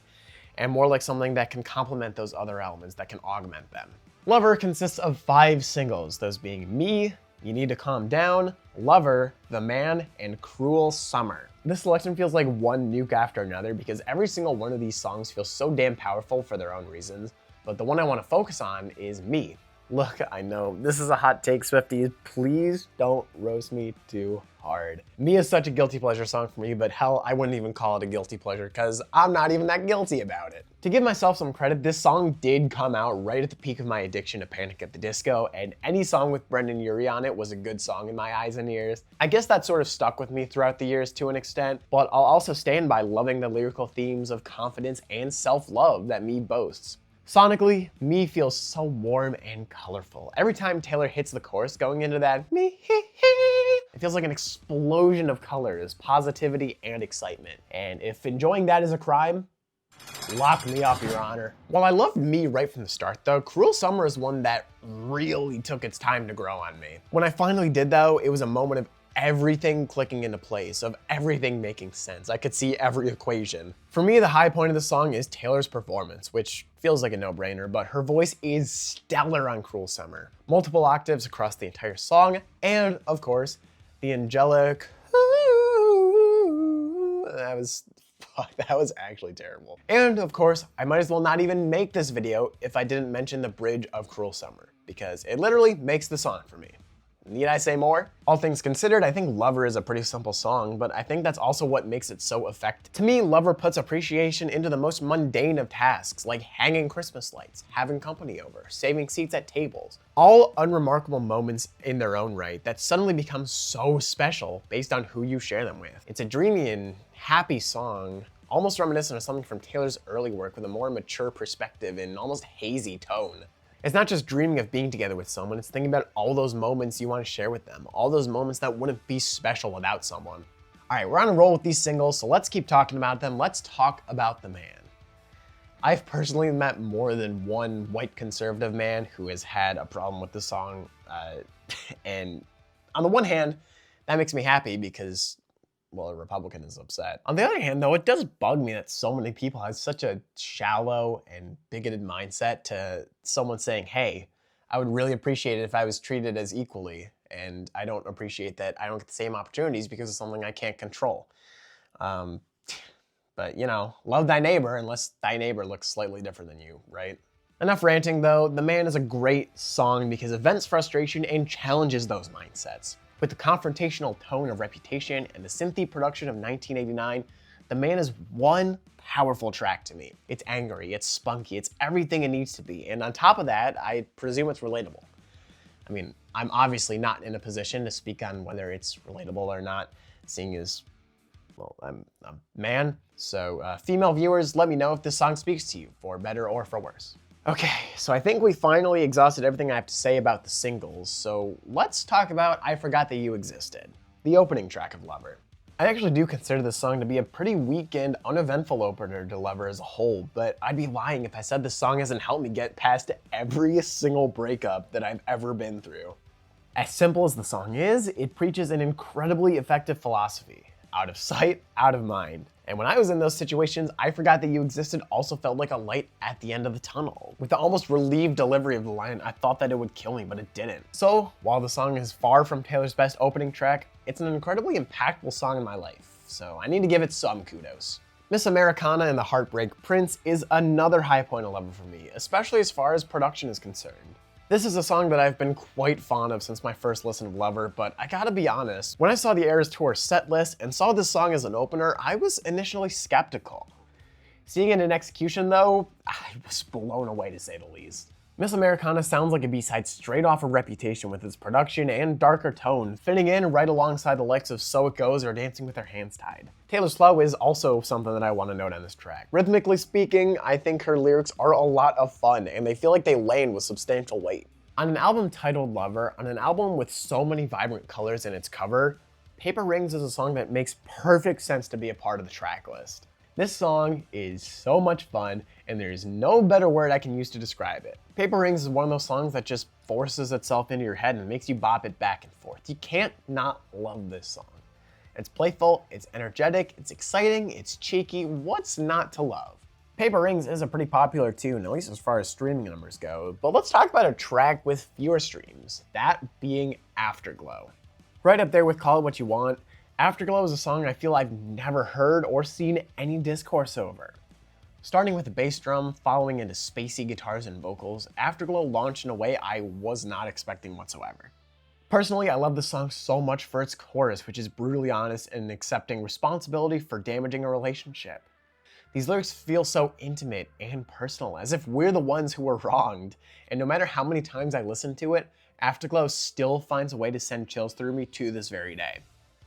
and more like something that can complement those other elements, that can augment them. Lover consists of 5 singles, those being Me, You Need to Calm Down, Lover, The Man, and Cruel Summer. This selection feels like one nuke after another because every single one of these songs feels so damn powerful for their own reasons, but the one I want to focus on is Me. Look, I know, this is a hot take, Swifties. Please don't roast me too hard. Me is such a guilty pleasure song for me, but hell, I wouldn't even call it a guilty pleasure because I'm not even that guilty about it. To give myself some credit, this song did come out right at the peak of my addiction to Panic at the Disco, and any song with Brendan Urie on it was a good song in my eyes and ears. I guess that sort of stuck with me throughout the years to an extent, but I'll also stand by loving the lyrical themes of confidence and self-love that Me boasts. Sonically, Me feels so warm and colorful. Every time Taylor hits the chorus going into that Me, it feels like an explosion of colors, positivity, and excitement. And if enjoying that is a crime, Lock me up, Your Honor. While I loved Me right from the start though, Cruel Summer is one that really took its time to grow on me. When I finally did though, it was a moment of everything clicking into place, of everything making sense. I could see every equation. For me, the high point of the song is Taylor's performance, which feels like a no-brainer, but her voice is stellar on Cruel Summer. Multiple octaves across the entire song, and of course, the angelic that was actually terrible. And of course, I might as well not even make this video if I didn't mention the bridge of Cruel Summer, because it literally makes the song for me. Need I say more? All things considered, I think Lover is a pretty simple song, but I think that's also what makes it so effective. To me, Lover puts appreciation into the most mundane of tasks, like hanging Christmas lights, having company over, saving seats at tables. All unremarkable moments in their own right that suddenly become so special based on who you share them with. It's a dreamy and happy song, almost reminiscent of something from Taylor's early work with a more mature perspective and almost hazy tone. It's not just dreaming of being together with someone, it's thinking about all those moments you want to share with them, all those moments that wouldn't be special without someone. All right, we're on a roll with these singles, so let's keep talking about them. Let's talk about the man. I've personally met more than one white conservative man who has had a problem with the song, and on the one hand, that makes me happy because, well, a Republican is upset. On the other hand, though, it does bug me that so many people have such a shallow and bigoted mindset to someone saying, hey, I would really appreciate it if I was treated as equally, and I don't appreciate that I don't get the same opportunities because of something I can't control. But, you know, love thy neighbor unless thy neighbor looks slightly different than you, right? Enough ranting, though. The Man is a great song because it vents frustration and challenges those mindsets. With the confrontational tone of Reputation and the synthy production of 1989, The Man is one powerful track to me. It's angry, it's spunky, it's everything it needs to be. And on top of that, I presume it's relatable. I mean, I'm obviously not in a position to speak on whether it's relatable or not, seeing as, well, I'm a man. So female viewers, let me know if this song speaks to you, for better or for worse. Okay, so I think we finally exhausted everything I have to say about the singles, so let's talk about I Forgot That You Existed, the opening track of Lover. I actually do consider this song to be a pretty weak and uneventful opener to Lover as a whole, but I'd be lying if I said this song hasn't helped me get past every single breakup that I've ever been through. As simple as the song is, it preaches an incredibly effective philosophy. Out of sight, out of mind. And when I was in those situations, I Forgot That You Existed also felt like a light at the end of the tunnel. With the almost relieved delivery of the line, I thought that it would kill me, but it didn't. So, while the song is far from Taylor's best opening track, it's an incredibly impactful song in my life, so I need to give it some kudos. Miss Americana and the Heartbreak Prince is another high point of Lover for me, especially as far as production is concerned. This is a song that I've been quite fond of since my first listen of Lover, but I gotta be honest, when I saw the Eras Tour set list and saw this song as an opener, I was initially skeptical. Seeing it in execution though, I was blown away to say the least. Miss Americana sounds like a B-side straight off of Reputation with its production and darker tone, fitting in right alongside the likes of So It Goes or Dancing with Her Hands Tied. Taylor's flow is also something that I want to note on this track. Rhythmically speaking, I think her lyrics are a lot of fun and they feel like they land with substantial weight. On an album titled Lover, on an album with so many vibrant colors in its cover, Paper Rings is a song that makes perfect sense to be a part of the track list. This song is so much fun, and there's no better word I can use to describe it. Paper Rings is one of those songs that just forces itself into your head and makes you bop it back and forth. You can't not love this song. It's playful, it's energetic, it's exciting, it's cheeky. What's not to love? Paper Rings is a pretty popular tune, at least as far as streaming numbers go, but let's talk about a track with fewer streams, that being Afterglow. Right up there with Call It What You Want, Afterglow is a song I feel I've never heard or seen any discourse over. Starting with the bass drum, following into spacey guitars and vocals, Afterglow launched in a way I was not expecting whatsoever. Personally, I love the song so much for its chorus, which is brutally honest and accepting responsibility for damaging a relationship. These lyrics feel so intimate and personal, as if we're the ones who were wronged, and no matter how many times I listen to it, Afterglow still finds a way to send chills through me to this very day.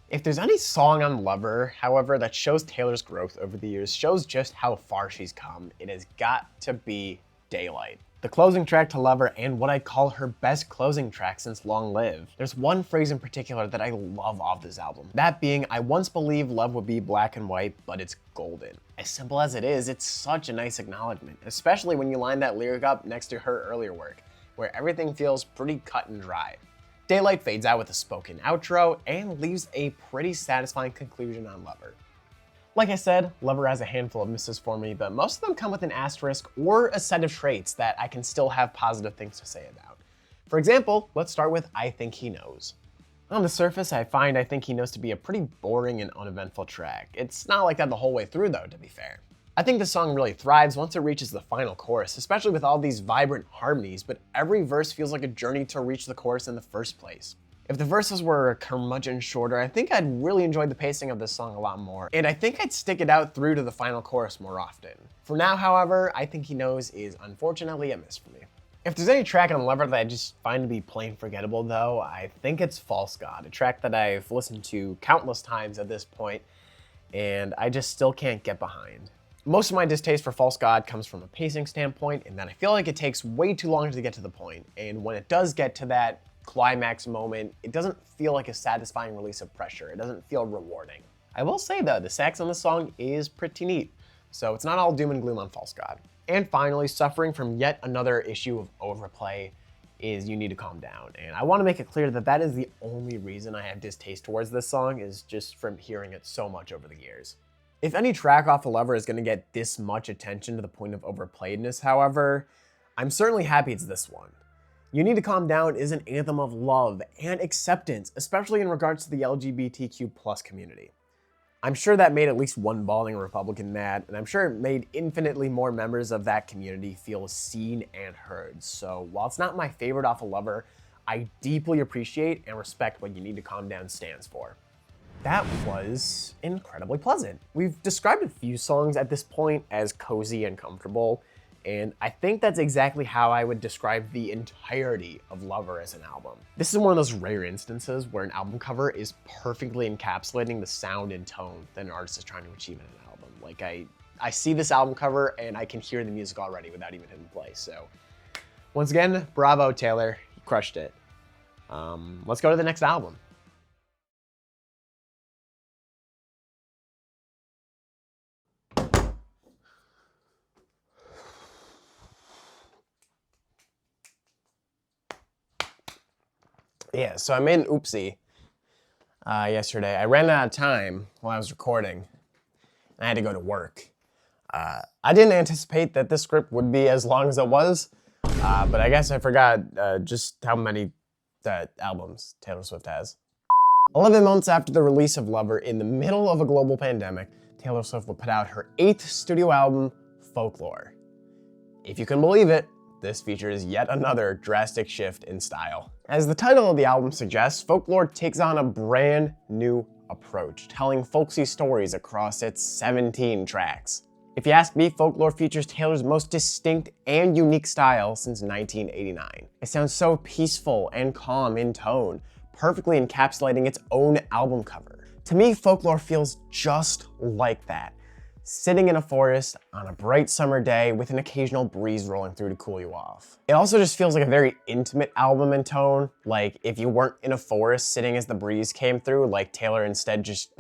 If there's any song on Lover, however, that shows Taylor's growth over the years, shows just how far she's come, it has got to be Daylight. the closing track to Lover, and what I call her best closing track since Long Live. There's one phrase in particular that I love off this album, that being, I once believed love would be black and white, but it's golden. As simple as it is, it's such a nice acknowledgement, especially when you line that lyric up next to her earlier work, where everything feels pretty cut and dry. Daylight fades out with a spoken outro and leaves a pretty satisfying conclusion on Lover. Like I said, Lover has a handful of misses for me, but most of them come with an asterisk or a set of traits that I can still have positive things to say about. For example, let's start with I Think He Knows. On the surface, I find I Think He Knows to be a pretty boring and uneventful track. It's not like that the whole way through though, to be fair. I think the song really thrives once it reaches the final chorus, especially with all these vibrant harmonies, but every verse feels like a journey to reach the chorus in the first place. If the verses were a curmudgeon shorter, I think I'd really enjoy the pacing of this song a lot more, and I think I'd stick it out through to the final chorus more often. For now, however, I Think He Knows is unfortunately a miss for me. If there's any track on Lover that I just find to be plain forgettable though, I think it's False God, a track that I've listened to countless times at this point, and I just still can't get behind. Most of my distaste for False God comes from a pacing standpoint, in that I feel like it takes way too long to get to the point, and when it does get to that climax moment, it doesn't feel like a satisfying release of pressure. It doesn't feel rewarding. I will say though, the sax on the song is pretty neat, so it's not all doom and gloom on False God. And finally, suffering from yet another issue of overplay is You Need to Calm Down. And I want to make it clear that that is the only reason I have distaste towards this song, is just from hearing it so much over the years. If any track off of Lover is going to get this much attention to the point of overplayedness, however, I'm certainly happy it's this one. You Need to Calm Down is an anthem of love and acceptance, especially in regards to the LGBTQ+ community. I'm sure that made at least one balding Republican mad, and I'm sure it made infinitely more members of that community feel seen and heard. So while it's not my favorite off of Lover, I deeply appreciate and respect what You Need to Calm Down stands for. That was incredibly pleasant. We've described a few songs at this point as cozy and comfortable, and I think that's exactly how I would describe the entirety of Lover as an album. This is one of those rare instances where an album cover is perfectly encapsulating the sound and tone that an artist is trying to achieve in an album. Like I see this album cover and I can hear the music already without even hitting play. So once again, bravo Taylor, you crushed it. Let's go to the next album. Yeah, so I made an oopsie yesterday. I ran out of time while I was recording, and I had to go to work. I didn't anticipate that this script would be as long as it was, but I guess I forgot just how many albums Taylor Swift has. 11 months after the release of Lover, in the middle of a global pandemic, Taylor Swift would put out her 8th studio album, Folklore. If you can believe it, this features yet another drastic shift in style. As the title of the album suggests, Folklore takes on a brand new approach, telling folksy stories across its 17 tracks. If you ask me, Folklore features Taylor's most distinct and unique style since 1989. It sounds so peaceful and calm in tone, perfectly encapsulating its own album cover. To me, Folklore feels just like that. Sitting in a forest on a bright summer day with an occasional breeze rolling through to cool you off. It also just feels like a very intimate album in tone, like if you weren't in a forest sitting as the breeze came through, like Taylor instead just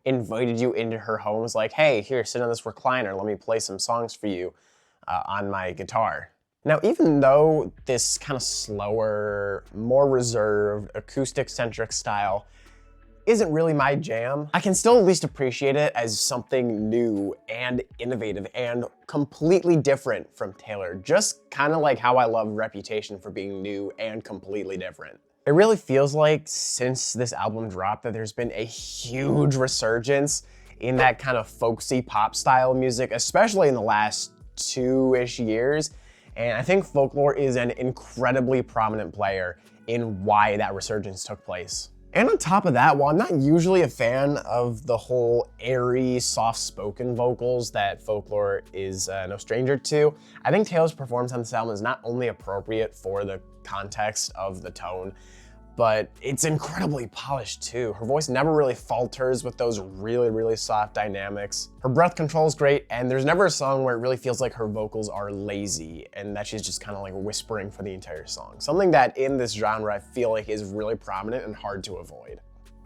invited you into her home, was like, hey, here, sit on this recliner, let me play some songs for you on my guitar. Now, even though this kind of slower, more reserved, acoustic-centric style isn't really my jam, I can still at least appreciate it as something new and innovative and completely different from Taylor, just kind of like how I love Reputation for being new and completely different. It really feels like since this album dropped that there's been a huge resurgence in that kind of folksy pop style music, especially in the last 2-ish years, and I think Folklore is an incredibly prominent player in why that resurgence took place. And on top of that, while I'm not usually a fan of the whole airy, soft-spoken vocals that Folklore is no stranger to, I think Taylor's performance on this album is not only appropriate for the context of the tone, but it's incredibly polished too. Her voice never really falters with those really soft dynamics. Her breath control is great, and there's never a song where it really feels like her vocals are lazy and that she's just kind of like whispering for the entire song. Something that in this genre I feel like is really prominent and hard to avoid.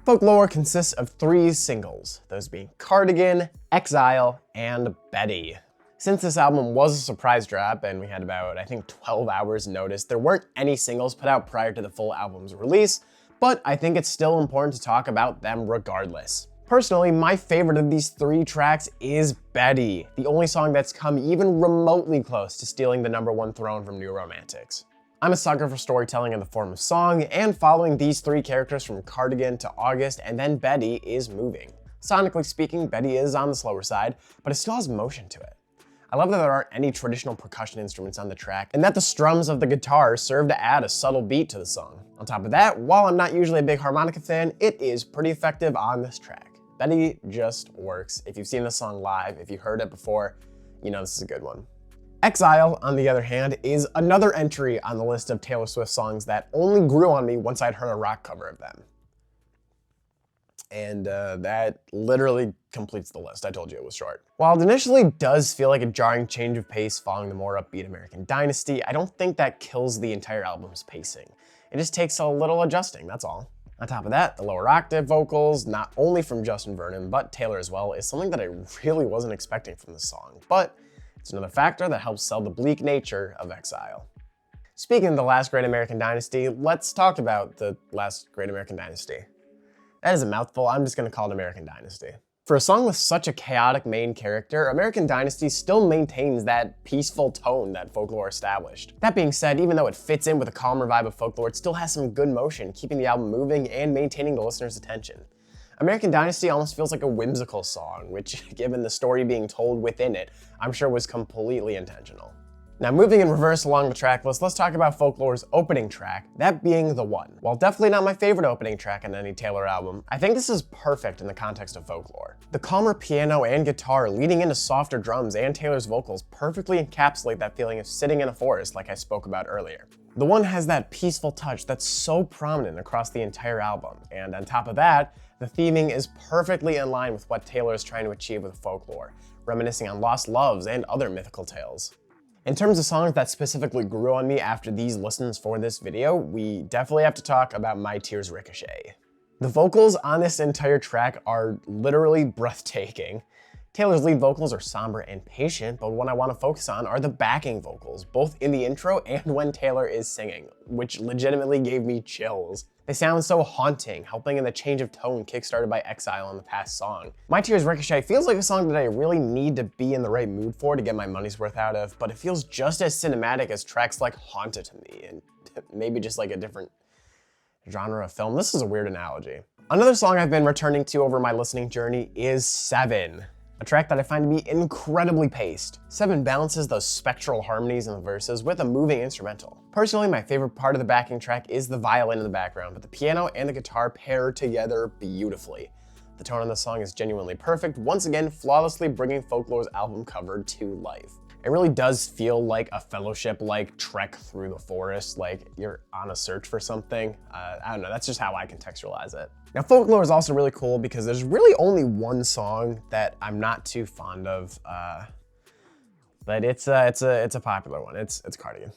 Folklore consists of 3 singles, those being Cardigan, Exile, and Betty. Since this album was a surprise drop and we had about, I think, 12 hours notice, there weren't any singles put out prior to the full album's release, but I think it's still important to talk about them regardless. Personally, my favorite of these 3 tracks is Betty, the only song that's come even remotely close to stealing the #1 throne from New Romantics. I'm a sucker for storytelling in the form of song, and following these 3 characters from Cardigan to August and then Betty is moving. Sonically speaking, Betty is on the slower side, but it still has motion to it. I love that there aren't any traditional percussion instruments on the track, and that the strums of the guitar serve to add a subtle beat to the song. On top of that, while I'm not usually a big harmonica fan, it is pretty effective on this track. Betty just works. If you've seen this song live, if you've heard it before, you know this is a good one. Exile, on the other hand, is another entry on the list of Taylor Swift songs that only grew on me once I'd heard a rock cover of them. And that literally completes the list. I told you it was short. While it initially does feel like a jarring change of pace following the more upbeat American Dynasty, I don't think that kills the entire album's pacing. It just takes a little adjusting, that's all. On top of that, the lower octave vocals, not only from Justin Vernon, but Taylor as well, is something that I really wasn't expecting from this song. But it's another factor that helps sell the bleak nature of Exile. Speaking of the last great American Dynasty, let's talk about the last great American Dynasty. That is a mouthful, I'm just gonna call it American Dynasty. For a song with such a chaotic main character, American Dynasty still maintains that peaceful tone that Folklore established. That being said, even though it fits in with a calmer vibe of Folklore, it still has some good motion, keeping the album moving and maintaining the listener's attention. American Dynasty almost feels like a whimsical song, which, given the story being told within it, I'm sure was completely intentional. Now, moving in reverse along the track list, let's talk about Folklore's opening track, that being The One. While definitely not my favorite opening track on any Taylor album, I think this is perfect in the context of Folklore. The calmer piano and guitar leading into softer drums and Taylor's vocals perfectly encapsulate that feeling of sitting in a forest like I spoke about earlier. The One has that peaceful touch that's so prominent across the entire album, and on top of that, the theming is perfectly in line with what Taylor is trying to achieve with Folklore, reminiscing on lost loves and other mythical tales. In terms of songs that specifically grew on me after these listens for this video, we definitely have to talk about My Tears Ricochet. The vocals on this entire track are literally breathtaking. Taylor's lead vocals are somber and patient, but what I want to focus on are the backing vocals, both in the intro and when Taylor is singing, which legitimately gave me chills. They sound so haunting, helping in the change of tone kickstarted by Exile on the past song. My Tears Ricochet feels like a song that I really need to be in the right mood for to get my money's worth out of, but it feels just as cinematic as tracks like Haunted to me, and maybe just like a different genre of film. This is a weird analogy. Another song I've been returning to over my listening journey is Seven, a track that I find to be incredibly paced. Seven balances those spectral harmonies in the verses with a moving instrumental. Personally, my favorite part of the backing track is the violin in the background, but the piano and the guitar pair together beautifully. The tone on the song is genuinely perfect, once again flawlessly bringing Folklore's album cover to life. It really does feel like a fellowship-like trek through the forest, like you're on a search for something. I don't know, that's just how I contextualize it. Now, Folklore is also really cool because there's really only one song that I'm not too fond of, but it's a popular one. It's Cardigan.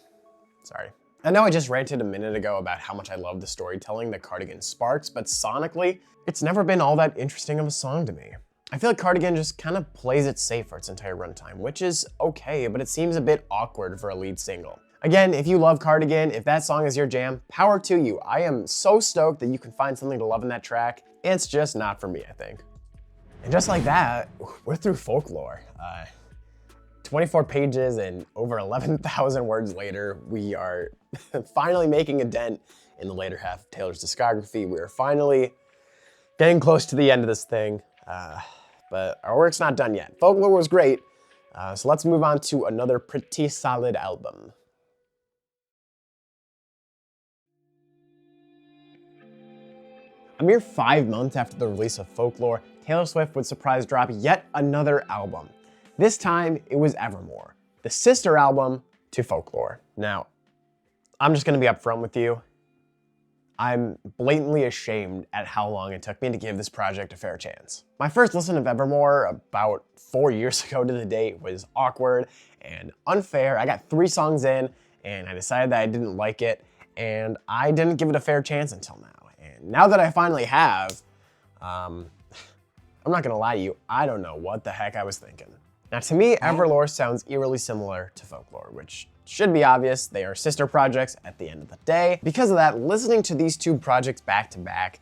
Sorry. I know I just ranted a minute ago about how much I love the storytelling that Cardigan sparks, but sonically, it's never been all that interesting of a song to me. I feel like Cardigan just kind of plays it safe for its entire runtime, which is okay, but it seems a bit awkward for a lead single. Again, if you love Cardigan, if that song is your jam, power to you. I am so stoked that you can find something to love in that track. It's just not for me, I think. And just like that, we're through Folklore. 24 pages and over 11,000 words later, we are finally making a dent in the later half of Taylor's discography. We are finally getting close to the end of this thing, but our work's not done yet. Folklore was great, so let's move on to another pretty solid album. A mere 5 months after the release of Folklore, Taylor Swift would surprise drop yet another album. This time, it was Evermore, the sister album to Folklore. Now, I'm just gonna be upfront with you. I'm blatantly ashamed at how long it took me to give this project a fair chance. My first listen of Evermore about 4 years ago to the date was awkward and unfair. I got 3 songs in and I decided that I didn't like it, and I didn't give it a fair chance until now. And now that I finally have, I'm not gonna lie to you, I don't know what the heck I was thinking. Now to me, Evermore sounds eerily similar to Folklore, which should be obvious. They are sister projects at the end of the day. Because of that, listening to these 2 projects back to back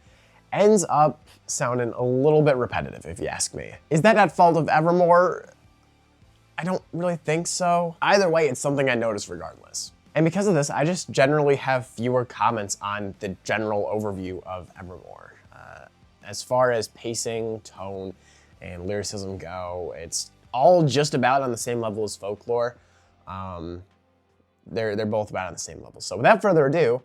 ends up sounding a little bit repetitive, if you ask me. Is that at fault of Evermore? I don't really think so. Either way, it's something I notice regardless. And because of this, I just generally have fewer comments on the general overview of Evermore. As far as pacing, tone, and lyricism go, it's all just about on the same level as Folklore. They're both about on the same level. So without further ado,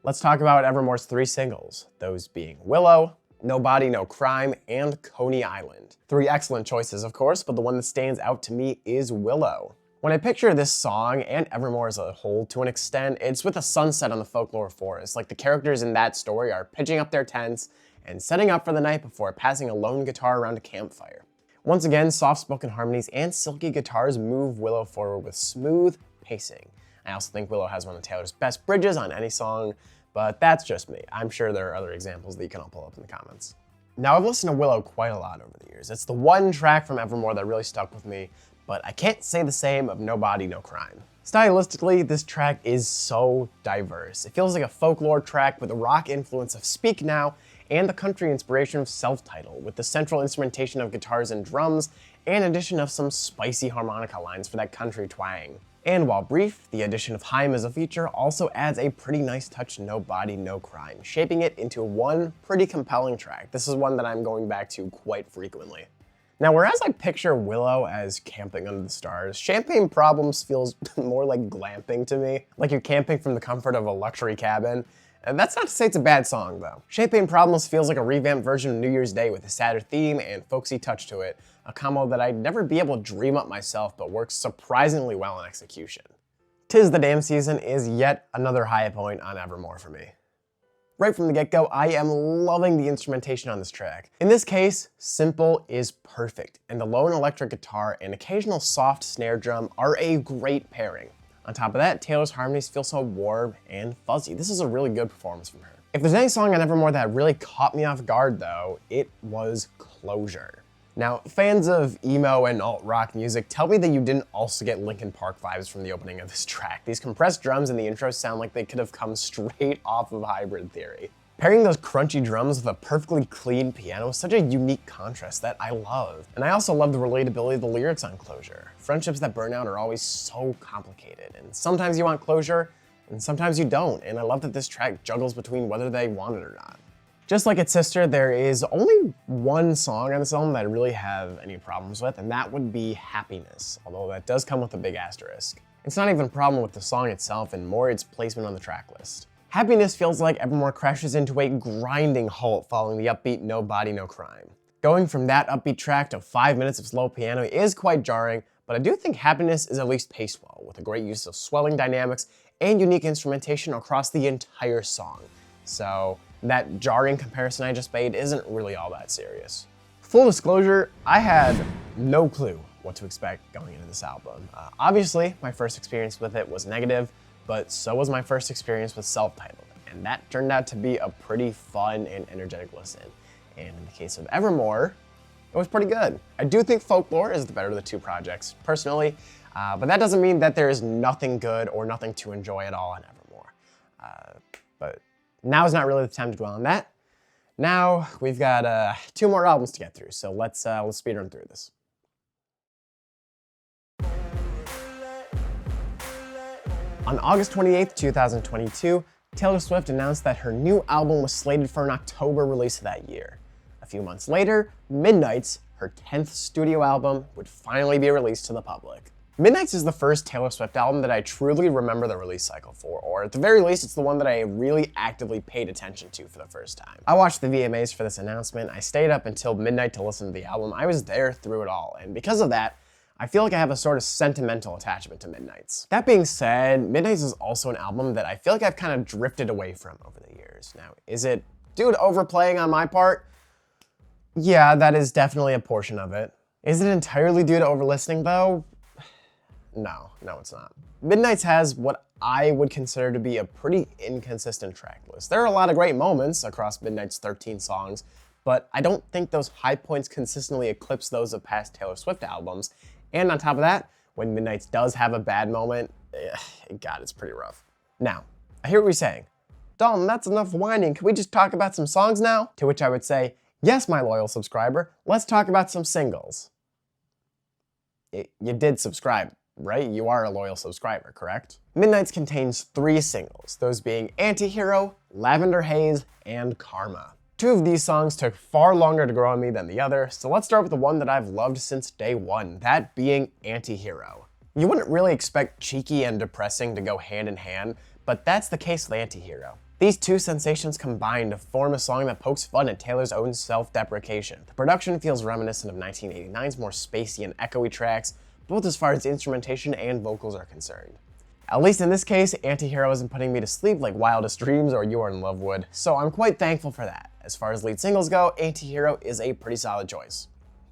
let's talk about Evermore's 3 singles, those being Willow, No Body, No Crime, and Coney Island. 3 excellent choices, of course, but the one that stands out to me is Willow. When I picture this song, and Evermore as a whole to an extent, it's with a sunset on the Folklore forest. Like the characters in that story are pitching up their tents and setting up for the night before passing a lone guitar around a campfire. Once again, soft-spoken harmonies and silky guitars move Willow forward with smooth pacing. I also think Willow has one of Taylor's best bridges on any song, but that's just me. I'm sure there are other examples that you can all pull up in the comments. Now, I've listened to Willow quite a lot over the years. It's the one track from Evermore that really stuck with me, but I can't say the same of No Body, No Crime. Stylistically, this track is so diverse. It feels like a Folklore track with the rock influence of Speak Now and the country inspiration of Self-Title, with the central instrumentation of guitars and drums, and addition of some spicy harmonica lines for that country twang. And while brief, the addition of Haim as a feature also adds a pretty nice touch to No Body, No Crime, shaping it into one pretty compelling track. This is one that I'm going back to quite frequently. Now, whereas I picture Willow as camping under the stars, Champagne Problems feels more like glamping to me, like you're camping from the comfort of a luxury cabin. And that's not to say it's a bad song, though. Champagne Problems feels like a revamped version of New Year's Day with a sadder theme and folksy touch to it, a combo that I'd never be able to dream up myself, but works surprisingly well in execution. 'Tis the Damn Season is yet another high point on Evermore for me. Right from the get-go, I am loving the instrumentation on this track. In this case, simple is perfect, and the lone electric guitar and occasional soft snare drum are a great pairing. On top of that, Taylor's harmonies feel so warm and fuzzy. This is a really good performance from her. If there's any song on Evermore that really caught me off guard though, it was Closure. Now, fans of emo and alt-rock music, tell me that you didn't also get Linkin Park vibes from the opening of this track. These compressed drums in the intro sound like they could have come straight off of Hybrid Theory. Pairing those crunchy drums with a perfectly clean piano is such a unique contrast that I love. And I also love the relatability of the lyrics on Closure. Friendships that burn out are always so complicated, and sometimes you want closure, and sometimes you don't, and I love that this track juggles between whether they want it or not. Just like its sister, there is only one song on this album that I really have any problems with, and that would be Happiness, although that does come with a big asterisk. It's not even a problem with the song itself, and more its placement on the track list. Happiness feels like Evermore crashes into a grinding halt following the upbeat No Body, No Crime. Going from that upbeat track to 5 minutes of slow piano is quite jarring, but I do think Happiness is at least paced well, with a great use of swelling dynamics and unique instrumentation across the entire song. So that jarring comparison I just made isn't really all that serious. Full disclosure, I had no clue what to expect going into this album. Obviously, my first experience with it was negative, but so was my first experience with Self-Titled, and that turned out to be a pretty fun and energetic listen. And in the case of Evermore, it was pretty good. I do think Folklore is the better of the 2 projects, personally, but that doesn't mean that there is nothing good or nothing to enjoy at all on Evermore. But now is not really the time to dwell on that. Now we've got 2 more albums to get through, so let's speed run through this. On August 28th, 2022, Taylor Swift announced that her new album was slated for an October release of that year. A few months later, Midnights, her 10th studio album, would finally be released to the public. Midnights is the first Taylor Swift album that I truly remember the release cycle for, or at the very least, it's the one that I really actively paid attention to for the first time. I watched the VMAs for this announcement, I stayed up until midnight to listen to the album, I was there through it all, and because of that, I feel like I have a sort of sentimental attachment to Midnights. That being said, Midnights is also an album that I feel like I've kind of drifted away from over the years. Now, is it due to overplaying on my part? Yeah, that is definitely a portion of it. Is it entirely due to overlistening though? No, it's not. Midnights has what I would consider to be a pretty inconsistent track list. There are a lot of great moments across Midnight's 13 songs, but I don't think those high points consistently eclipse those of past Taylor Swift albums. And on top of that, when Midnights does have a bad moment, God, it's pretty rough. Now, I hear what you're saying. Dalton, that's enough whining. Can we just talk about some songs now? To which I would say, yes, my loyal subscriber, let's talk about some singles. You did subscribe, right? You are a loyal subscriber, correct? Midnights contains 3 singles, those being Antihero, Lavender Haze, and Karma. 2 of these songs took far longer to grow on me than the other, so let's start with the one that I've loved since day one, that being Antihero. You wouldn't really expect cheeky and depressing to go hand in hand, but that's the case with Antihero. These 2 sensations combine to form a song that pokes fun at Taylor's own self-deprecation. The production feels reminiscent of 1989's more spacey and echoey tracks, both as far as instrumentation and vocals are concerned. At least in this case, Antihero isn't putting me to sleep like Wildest Dreams or You Are in Love would, so I'm quite thankful for that. As far as lead singles go, Antihero is a pretty solid choice.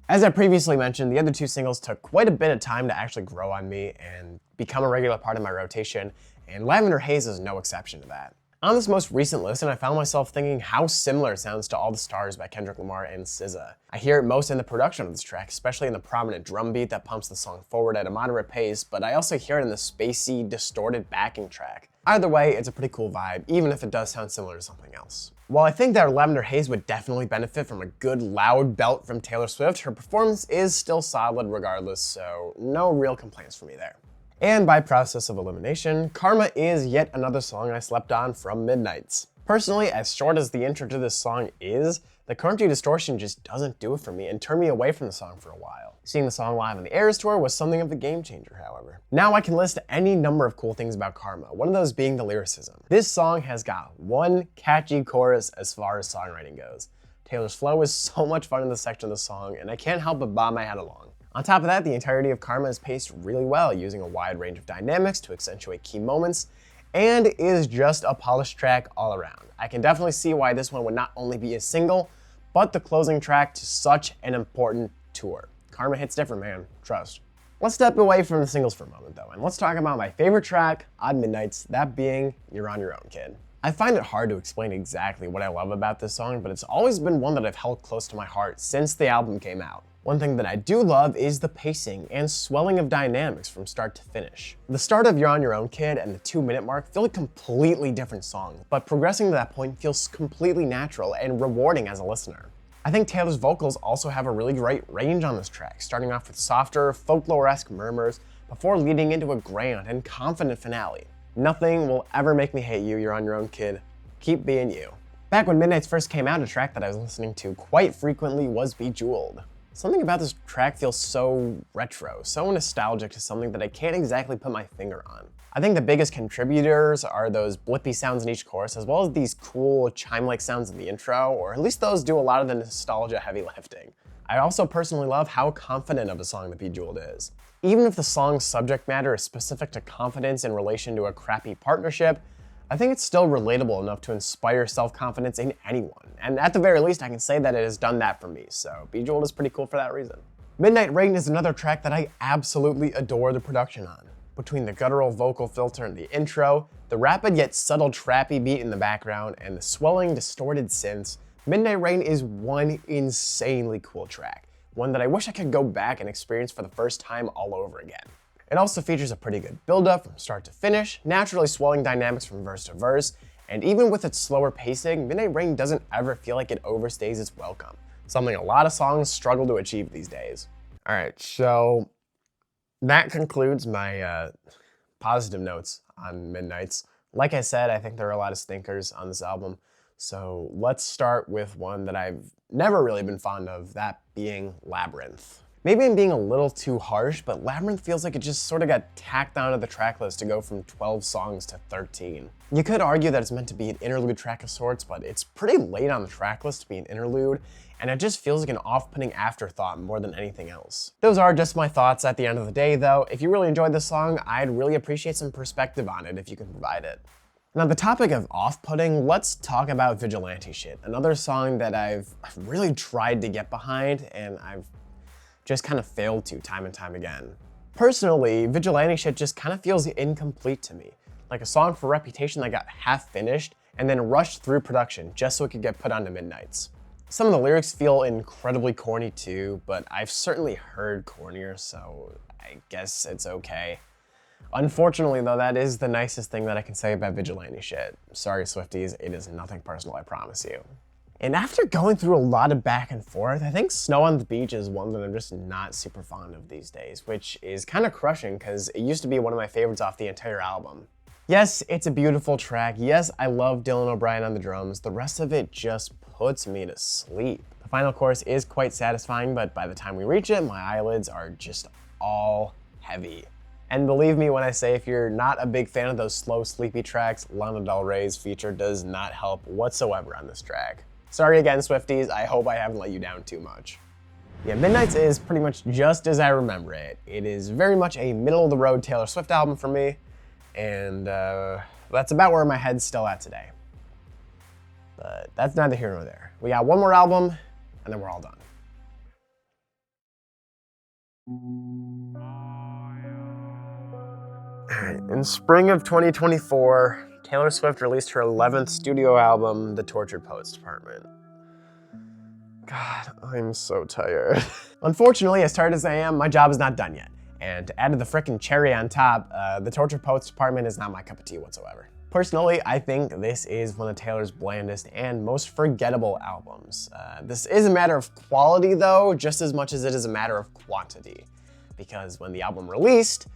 As I previously mentioned, the other 2 singles took quite a bit of time to actually grow on me and become a regular part of my rotation, and Lavender Haze is no exception to that. On this most recent listen, I found myself thinking how similar it sounds to All the Stars by Kendrick Lamar and SZA. I hear it most in the production of this track, especially in the prominent drum beat that pumps the song forward at a moderate pace, but I also hear it in the spacey, distorted backing track. Either way, it's a pretty cool vibe, even if it does sound similar to something else. While I think that Lavender Haze would definitely benefit from a good loud belt from Taylor Swift, her performance is still solid regardless, so no real complaints for me there. And by process of elimination, Karma is yet another song I slept on from Midnights. Personally, as short as the intro to this song is, the country distortion just doesn't do it for me and turned me away from the song for a while. Seeing the song live on the Eras tour was something of a game changer, however. Now I can list any number of cool things about Karma, one of those being the lyricism. This song has got one catchy chorus as far as songwriting goes. Taylor's flow is so much fun in this section of the song, and I can't help but bob my head along. On top of that, the entirety of Karma is paced really well, using a wide range of dynamics to accentuate key moments, and is just a polished track all around. I can definitely see why this one would not only be a single, but the closing track to such an important tour. Karma hits different, man, trust. Let's step away from the singles for a moment though, and let's talk about my favorite track on Midnights, that being You're on Your Own, Kid. I find it hard to explain exactly what I love about this song, but it's always been one that I've held close to my heart since the album came out. One thing that I do love is the pacing and swelling of dynamics from start to finish. The start of You're on Your Own, Kid and the 2-minute mark feel like completely different songs, but progressing to that point feels completely natural and rewarding as a listener. I think Taylor's vocals also have a really great range on this track, starting off with softer, folklore-esque murmurs before leading into a grand and confident finale. Nothing will ever make me hate you, You're on Your Own, Kid. Keep being you. Back when Midnights first came out, a track that I was listening to quite frequently was Bejeweled. Something about this track feels so retro, so nostalgic to something that I can't exactly put my finger on. I think the biggest contributors are those blippy sounds in each chorus, as well as these cool chime-like sounds in the intro, or at least those do a lot of the nostalgia heavy lifting. I also personally love how confident of a song that Bejeweled is. Even if the song's subject matter is specific to confidence in relation to a crappy partnership, I think it's still relatable enough to inspire self-confidence in anyone. And at the very least, I can say that it has done that for me, so Bejeweled is pretty cool for that reason. Midnight Rain is another track that I absolutely adore the production on. Between the guttural vocal filter in the intro, the rapid yet subtle trappy beat in the background, and the swelling, distorted synths, Midnight Rain is one insanely cool track. One that I wish I could go back and experience for the first time all over again. It also features a pretty good build-up from start to finish, naturally swelling dynamics from verse to verse, and even with its slower pacing, Midnight Rain doesn't ever feel like it overstays its welcome, something a lot of songs struggle to achieve these days. All right, so that concludes my positive notes on Midnights. Like I said, I think there are a lot of stinkers on this album, so let's start with one that I've never really been fond of, that being Labyrinth. Maybe I'm being a little too harsh, but Labyrinth feels like it just sort of got tacked onto the track list to go from 12 songs to 13. You could argue that it's meant to be an interlude track of sorts, but it's pretty late on the track list to be an interlude, and it just feels like an off-putting afterthought more than anything else. Those are just my thoughts at the end of the day, though. If you really enjoyed this song, I'd really appreciate some perspective on it if you can provide it. Now, the topic of off-putting, let's talk about Vigilante Shit, another song that I've really tried to get behind, and I've just kind of failed to time and time again. Personally, Vigilante Shit just kind of feels incomplete to me, like a song for Reputation that got half finished and then rushed through production just so it could get put onto Midnights. Some of the lyrics feel incredibly corny too, but I've certainly heard cornier, so I guess it's okay. Unfortunately though, that is the nicest thing that I can say about Vigilante Shit. Sorry Swifties, it is nothing personal, I promise you. And after going through a lot of back and forth, I think Snow on the Beach is one that I'm just not super fond of these days, which is kind of crushing because it used to be one of my favorites off the entire album. Yes, it's a beautiful track. Yes, I love Dylan O'Brien on the drums. The rest of it just puts me to sleep. The final chorus is quite satisfying, but by the time we reach it, my eyelids are just all heavy. And believe me when I say if you're not a big fan of those slow, sleepy tracks, Lana Del Rey's feature does not help whatsoever on this track. Sorry again, Swifties, I hope I haven't let you down too much. Yeah, Midnights is pretty much just as I remember it. It is very much a middle-of-the-road Taylor Swift album for me, and that's about where my head's still at today. But that's neither here nor there. We got one more album, and then we're all done. In spring of 2024, Taylor Swift released her 11th studio album, The Tortured Poets Department. God, I'm so tired. Unfortunately, as tired as I am, my job is not done yet. And to add the frickin' cherry on top, The Tortured Poets Department is not my cup of tea whatsoever. Personally, I think this is one of Taylor's blandest and most forgettable albums. This is a matter of quality though, just as much as it is a matter of quantity. Because when the album released,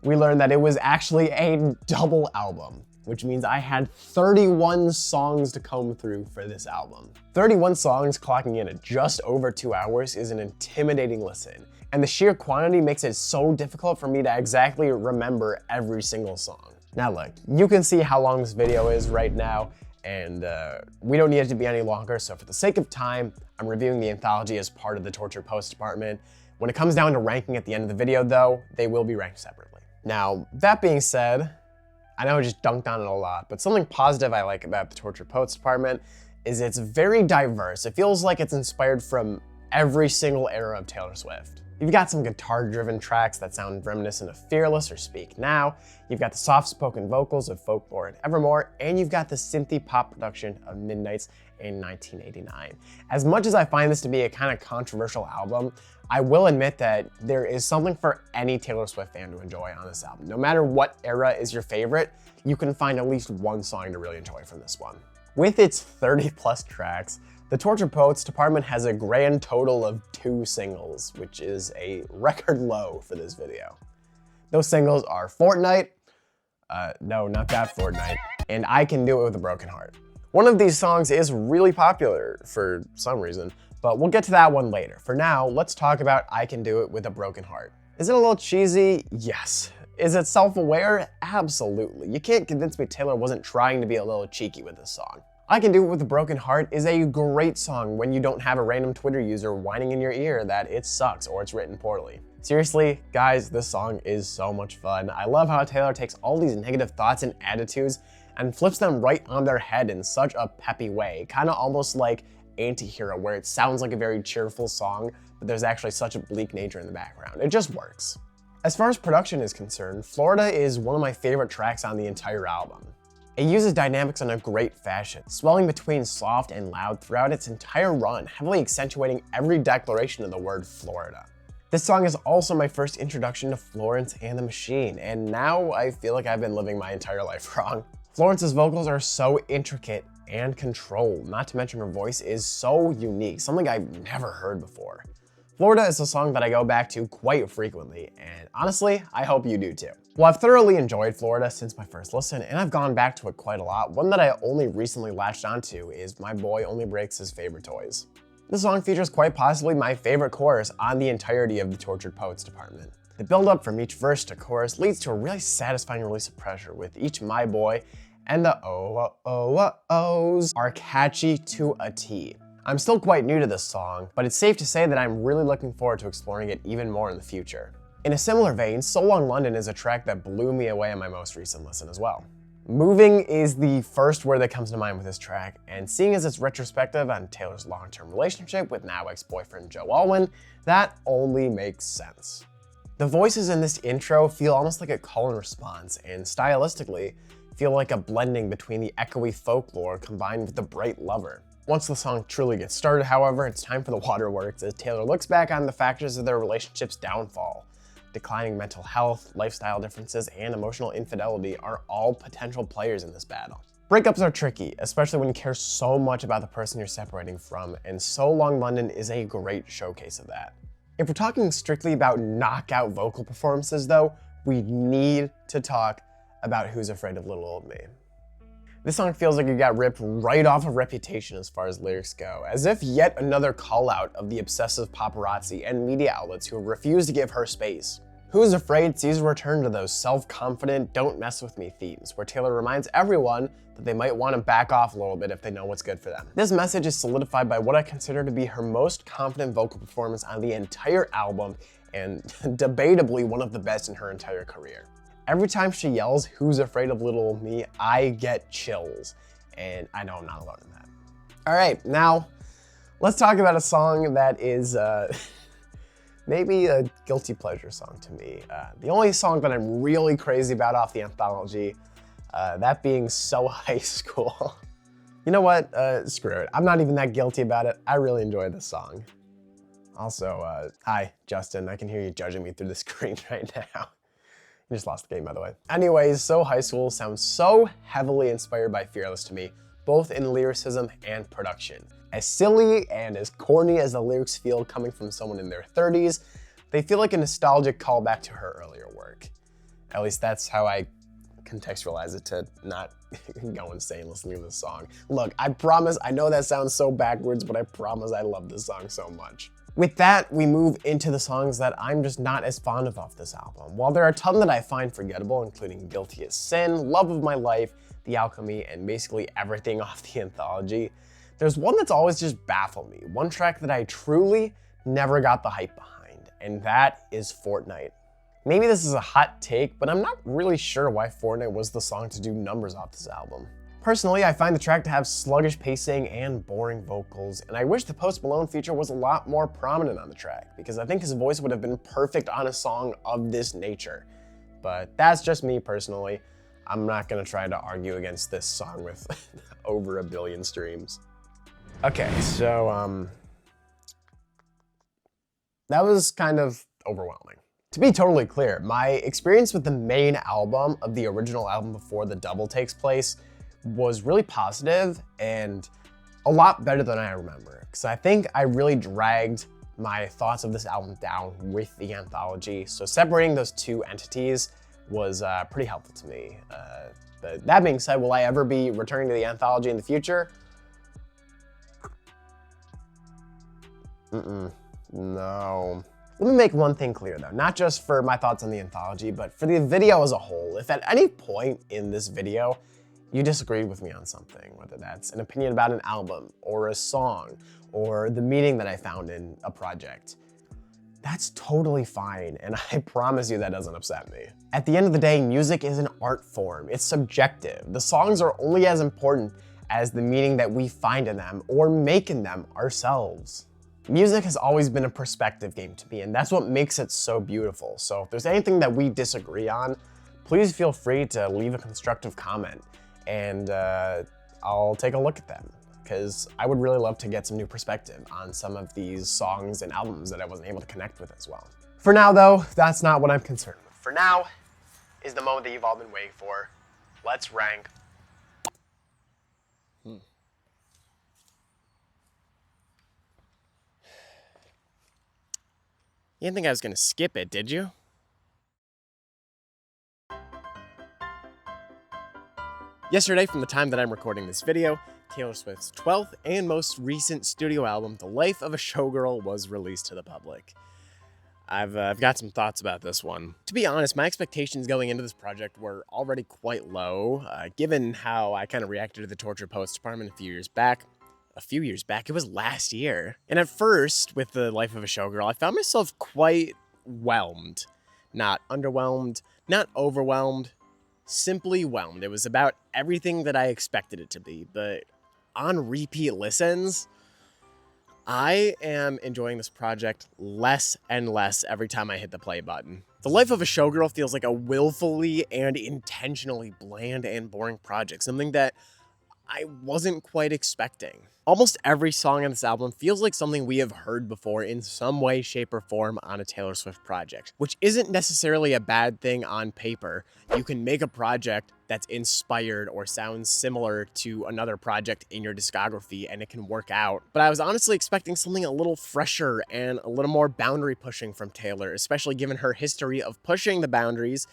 we learned that it was actually a double album, which means I had 31 songs to comb through for this album. 31 songs clocking in at just over 2 hours is an intimidating listen, and the sheer quantity makes it so difficult for me to exactly remember every single song. Now look, you can see how long this video is right now, and we don't need it to be any longer, so for the sake of time, I'm reviewing the anthology as part of the Tortured Poets Department. When it comes down to ranking at the end of the video though, they will be ranked separately. Now, that being said, I know I just dunked on it a lot, but something positive I like about the Tortured Poets Department is it's very diverse. It feels like it's inspired from every single era of Taylor Swift. You've got some guitar-driven tracks that sound reminiscent of Fearless or Speak Now, you've got the soft-spoken vocals of Folklore and Evermore, and you've got the synthy pop production of Midnights in 1989. As much as I find this to be a kind of controversial album, I will admit that there is something for any Taylor Swift fan to enjoy on this album. No matter what era is your favorite, you can find at least one song to really enjoy from this one. With its 30+ tracks, the Tortured Poets Department has a grand total of 2 singles, which is a record low for this video. Those singles are Fortnite, no, not that Fortnite, and I Can Do It With a Broken Heart. One of these songs is really popular for some reason, but we'll get to that one later. For now, let's talk about I Can Do It With a Broken Heart. Is it a little cheesy? Yes. Is it self-aware? Absolutely. You can't convince me Taylor wasn't trying to be a little cheeky with this song. I Can Do It With a Broken Heart is a great song when you don't have a random Twitter user whining in your ear that it sucks or it's written poorly. Seriously, guys, this song is so much fun. I love how Taylor takes all these negative thoughts and attitudes and flips them right on their head in such a peppy way, kind of almost like Antihero, where it sounds like a very cheerful song, but there's actually such a bleak nature in the background. It just works. As far as production is concerned, Florida is one of my favorite tracks on the entire album. It uses dynamics in a great fashion, swelling between soft and loud throughout its entire run, heavily accentuating every declaration of the word Florida. This song is also my first introduction to Florence and the Machine, and now I feel like I've been living my entire life wrong. Florence's vocals are so intricate and controlled, not to mention her voice is so unique, something I've never heard before. Florida is a song that I go back to quite frequently, and honestly, I hope you do too. Well, I've thoroughly enjoyed Florida since my first listen, and I've gone back to it quite a lot. One that I only recently latched onto is My Boy Only Breaks His Favorite Toys. The song features quite possibly my favorite chorus on the entirety of the Tortured Poets department. The build-up from each verse to chorus leads to a really satisfying release of pressure, with each my boy and the ohs are catchy to a T. I'm still quite new to this song, but it's safe to say that I'm really looking forward to exploring it even more in the future. In a similar vein, So Long London is a track that blew me away on my most recent listen as well. Moving is the first word that comes to mind with this track, and seeing as it's retrospective on Taylor's long-term relationship with now ex-boyfriend Joe Alwyn, that only makes sense. The voices in this intro feel almost like a call and response, and stylistically feel like a blending between the echoey folklore combined with the bright lover. Once the song truly gets started, however, it's time for the waterworks as Taylor looks back on the factors of their relationship's downfall. Declining mental health, lifestyle differences, and emotional infidelity are all potential players in this battle. Breakups are tricky, especially when you care so much about the person you're separating from, and So Long London is a great showcase of that. If we're talking strictly about knockout vocal performances though, we need to talk about Who's Afraid of Little Old Me. This song feels like it got ripped right off of Reputation as far as lyrics go, as if yet another call out of the obsessive paparazzi and media outlets who refuse to give her space. Who's Afraid sees a return to those self-confident, don't mess with me themes, where Taylor reminds everyone that they might want to back off a little bit if they know what's good for them. This message is solidified by what I consider to be her most confident vocal performance on the entire album, and debatably one of the best in her entire career. Every time she yells, "Who's afraid of little old me?" I get chills, and I know I'm not alone in that. All right, now let's talk about a song that is maybe a guilty pleasure song to me. The only song that I'm really crazy about off the anthology, that being So High School. You know what? Screw it. I'm not even that guilty about it. I really enjoy this song. Also, hi, Justin. I can hear you judging me through the screen right now. You just lost the game, by the way. Anyways, So High School sounds so heavily inspired by Fearless to me, both in lyricism and production. As silly and as corny as the lyrics feel coming from someone in their 30s, they feel like a nostalgic callback to her earlier work. At least that's how I contextualize it to not go insane listening to this song. Look, I promise, I know that sounds so backwards, but I promise I love this song so much. With that, we move into the songs that I'm just not as fond of off this album. While there are a ton that I find forgettable, including Guilty as Sin, Love of My Life, The Alchemy, and basically everything off the anthology, there's one that's always just baffled me, one track that I truly never got the hype behind, and that is Fortnite. Maybe this is a hot take, but I'm not really sure why Fortnite was the song to do numbers off this album. Personally, I find the track to have sluggish pacing and boring vocals, and I wish the Post Malone feature was a lot more prominent on the track, because I think his voice would have been perfect on a song of this nature. But that's just me personally. I'm not gonna try to argue against this song with over 1 billion streams. Okay, so that was kind of overwhelming. To be totally clear, my experience with the main album of the original album before the double takes place was really positive and a lot better than I remember, because I think I really dragged my thoughts of this album down with the anthology, so separating those two entities was pretty helpful to me. But that being said, will I ever be returning to the anthology in the future? No. Let me make one thing clear though, not just for my thoughts on the anthology, but for the video as a whole. If at any point in this video you disagreed with me on something, whether that's an opinion about an album or a song or the meaning that I found in a project, that's totally fine, and I promise you that doesn't upset me. At the end of the day, music is an art form. It's subjective. The songs are only as important as the meaning that we find in them or make in them ourselves. Music has always been a perspective game to me, and that's what makes it so beautiful. So if there's anything that we disagree on, please feel free to leave a constructive comment, and I'll take a look at them, because I would really love to get some new perspective on some of these songs and albums that I wasn't able to connect with as well. For now though, that's not what I'm concerned with. For now is the moment that you've all been waiting for. Let's rank. You didn't think I was gonna skip it, did you? Yesterday, from the time that I'm recording this video, Taylor Swift's 12th and most recent studio album, The Life of a Showgirl, was released to the public. I've got some thoughts about this one. To be honest, my expectations going into this project were already quite low, given how I kind of reacted to the Torture Poets Department a few years back, it was last year. And at first, with The Life of a Showgirl, I found myself quite whelmed. Not underwhelmed, not overwhelmed, simply whelmed. It was about everything that I expected it to be, but on repeat listens, I am enjoying this project less and less every time I hit the play button. The Life of a Showgirl feels like a willfully and intentionally bland and boring project, something that I wasn't quite expecting. Almost every song on this album feels like something we have heard before in some way, shape, or form on a Taylor Swift project, which isn't necessarily a bad thing on paper. You can make a project that's inspired or sounds similar to another project in your discography and it can work out. But I was honestly expecting something a little fresher and a little more boundary pushing from Taylor, especially given her history of pushing the boundaries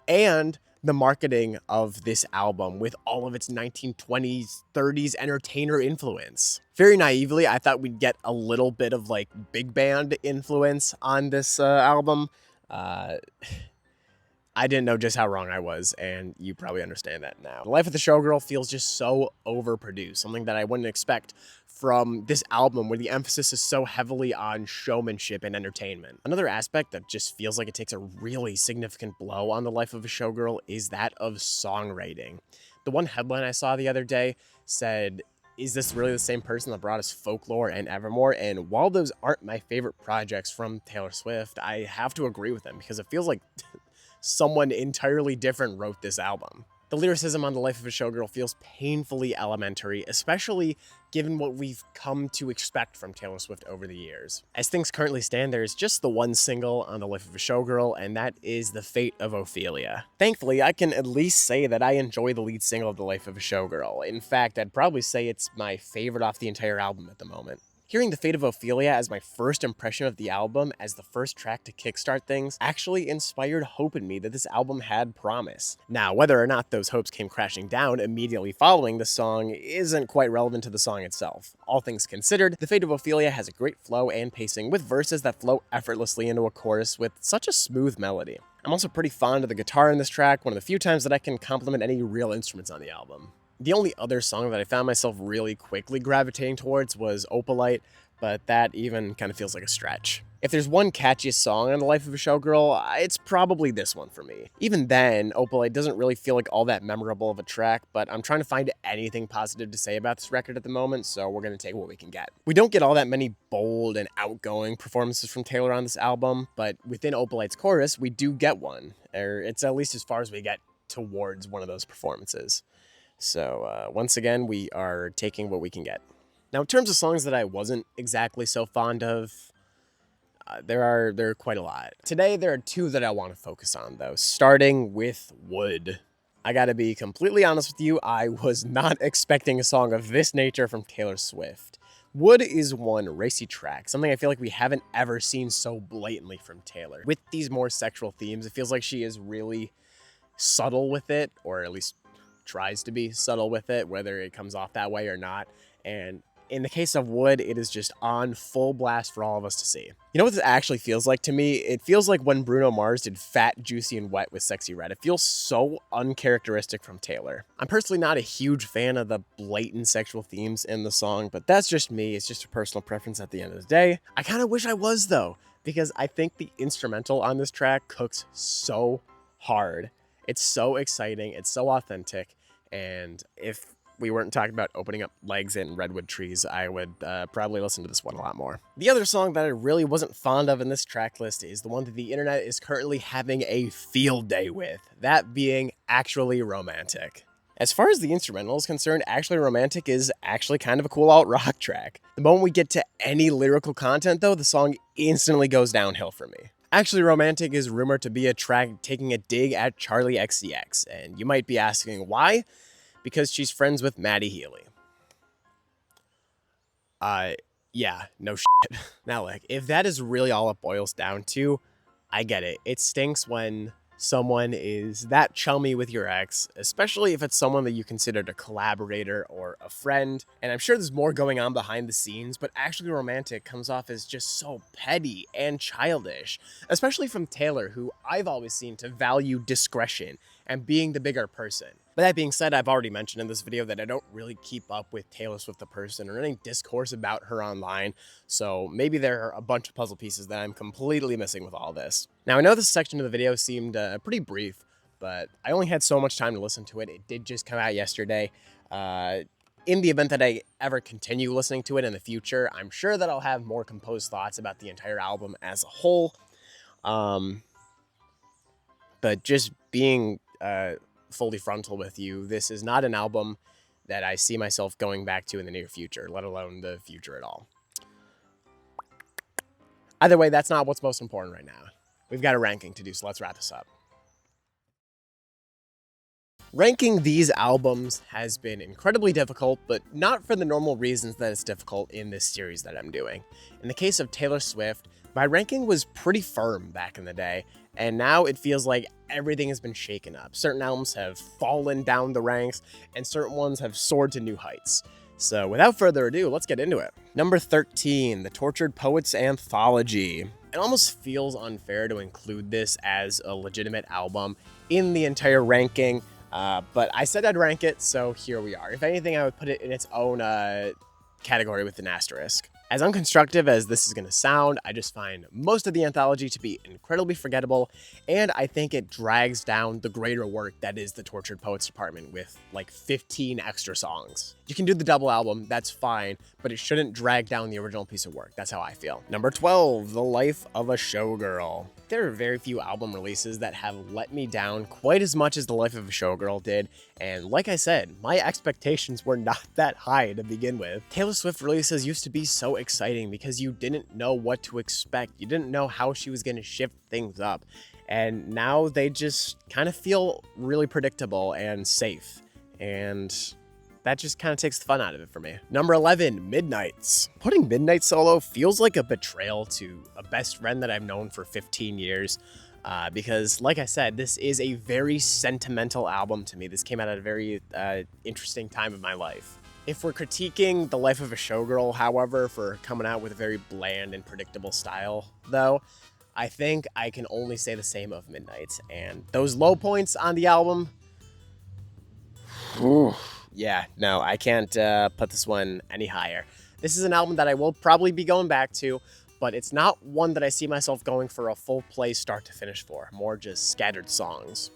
and the marketing of this album with all of its 1920s, 30s entertainer influence. Very naively, I thought we'd get a little bit of like big band influence on this album. I didn't know just how wrong I was, and you probably understand that now. The Life of the Showgirl feels just so overproduced, something that I wouldn't expect from this album where the emphasis is so heavily on showmanship and entertainment. Another aspect that just feels like it takes a really significant blow on The Life of a Showgirl is that of songwriting. The one headline I saw the other day said, "Is this really the same person that brought us Folklore and Evermore?" And while those aren't my favorite projects from Taylor Swift, I have to agree with them because it feels like someone entirely different wrote this album. The lyricism on The Life of a Showgirl feels painfully elementary, especially given what we've come to expect from Taylor Swift over the years. As things currently stand, there is just the one single on The Life of a Showgirl, and that is The Fate of Ophelia. Thankfully, I can at least say that I enjoy the lead single of The Life of a Showgirl. In fact, I'd probably say it's my favorite off the entire album at the moment. Hearing The Fate of Ophelia as my first impression of the album as the first track to kickstart things actually inspired hope in me that this album had promise. Now, whether or not those hopes came crashing down immediately following the song isn't quite relevant to the song itself. All things considered, The Fate of Ophelia has a great flow and pacing with verses that flow effortlessly into a chorus with such a smooth melody. I'm also pretty fond of the guitar in this track, one of the few times that I can compliment any real instruments on the album. The only other song that I found myself really quickly gravitating towards was Opalite, but that even kind of feels like a stretch. If there's one catchiest song on The Life of a Showgirl, it's probably this one for me. Even then, Opalite doesn't really feel like all that memorable of a track, but I'm trying to find anything positive to say about this record at the moment, so we're going to take what we can get. We don't get all that many bold and outgoing performances from Taylor on this album, but within Opalite's chorus, we do get one, or it's at least as far as we get towards one of those performances. So once again, we are taking what we can get. Now, in terms of songs that I wasn't exactly so fond of, there are quite a lot. Today, there are two that I want to focus on, though, starting with Wood. I gotta be completely honest with you, I was not expecting a song of this nature from Taylor Swift. Wood is one racy track, something I feel like we haven't ever seen so blatantly from Taylor. With these more sexual themes, it feels like she is really subtle with it, or at least tries to be subtle with it, whether it comes off that way or not. And in the case of Wood, it is just on full blast for all of us to see. You know what this actually feels like to me? It feels like when Bruno Mars did Fat, Juicy, and Wet with Sexy Red. It feels so uncharacteristic from Taylor. I'm personally not a huge fan of the blatant sexual themes in the song, but that's just me. It's just a personal preference at the end of the day. I kind of wish I was, though, because I think the instrumental on this track cooks so hard. It's so exciting. It's so authentic. And if we weren't talking about opening up legs and redwood trees, I would probably listen to this one a lot more. The other song that I really wasn't fond of in this track list is the one that the internet is currently having a field day with, that being Actually Romantic. As far as the instrumental is concerned, Actually Romantic is actually kind of a cool alt-rock track. The moment we get to any lyrical content, though, the song instantly goes downhill for me. Actually Romantic is rumored to be a track taking a dig at Charli XCX, and you might be asking why? Because she's friends with Maddie Healy. Yeah, no shit. Now, like, if that is really all it boils down to, I get it. It stinks when someone is that chummy with your ex, especially if it's someone that you considered a collaborator or a friend. And I'm sure there's more going on behind the scenes, but actually romantic comes off as just so petty and childish, especially from Taylor, who I've always seen to value discretion and being the bigger person. But that being said, I've already mentioned in this video that I don't really keep up with Taylor Swift the person or any discourse about her online, so maybe there are a bunch of puzzle pieces that I'm completely missing with all this. Now, I know this section of the video seemed pretty brief, but I only had so much time to listen to it. It did just come out yesterday. In the event that I ever continue listening to it in the future, I'm sure that I'll have more composed thoughts about the entire album as a whole. But just being fully frontal with you, this is not an album that I see myself going back to in the near future, let alone the future at all. Either way, that's not what's most important right now. We've got a ranking to do, so let's wrap this up. Ranking these albums has been incredibly difficult, but not for the normal reasons that it's difficult in this series that I'm doing. In the case of Taylor Swift, my ranking was pretty firm back in the day, and now it feels like everything has been shaken up. Certain albums have fallen down the ranks, and certain ones have soared to new heights. So without further ado, let's get into it. Number 13, The Tortured Poets Anthology. It almost feels unfair to include this as a legitimate album in the entire ranking, but I said I'd rank it, so here we are. If anything, I would put it in its own category with an asterisk. As unconstructive as this is going to sound, I just find most of the anthology to be incredibly forgettable, and I think it drags down the greater work that is the Tortured Poets Department with like 15 extra songs. You can do the double album, that's fine, but it shouldn't drag down the original piece of work. That's how I feel. Number 12, The Life of a Showgirl. There are very few album releases that have let me down quite as much as The Life of a Showgirl did, and like I said, my expectations were not that high to begin with. Taylor Swift releases used to be so exciting because you didn't know what to expect. You didn't know how she was going to shift things up, and now they just kind of feel really predictable and safe, and that just kind of takes the fun out of it for me. Number 11, Midnights. Putting Midnight solo feels like a betrayal to a best friend that I've known for 15 years. Because, like I said, this is a very sentimental album to me. This came out at a very interesting time of my life. If we're critiquing The Life of a Showgirl, however, for coming out with a very bland and predictable style, though, I think I can only say the same of Midnights. And those low points on the album, yeah, no, I can't put this one any higher. This is an album that I will probably be going back to, but it's not one that I see myself going for a full play start to finish for, more just scattered songs.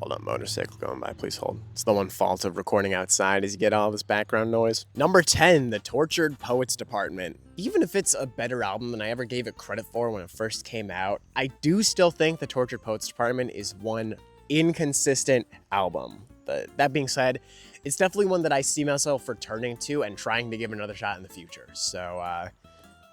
Hold on, motorcycle going by, please hold. It's the one fault of recording outside is you get all this background noise. Number 10, The Tortured Poets Department. Even if it's a better album than I ever gave it credit for when it first came out, I do still think The Tortured Poets Department is one inconsistent album. But that being said, it's definitely one that I see myself returning to and trying to give another shot in the future. So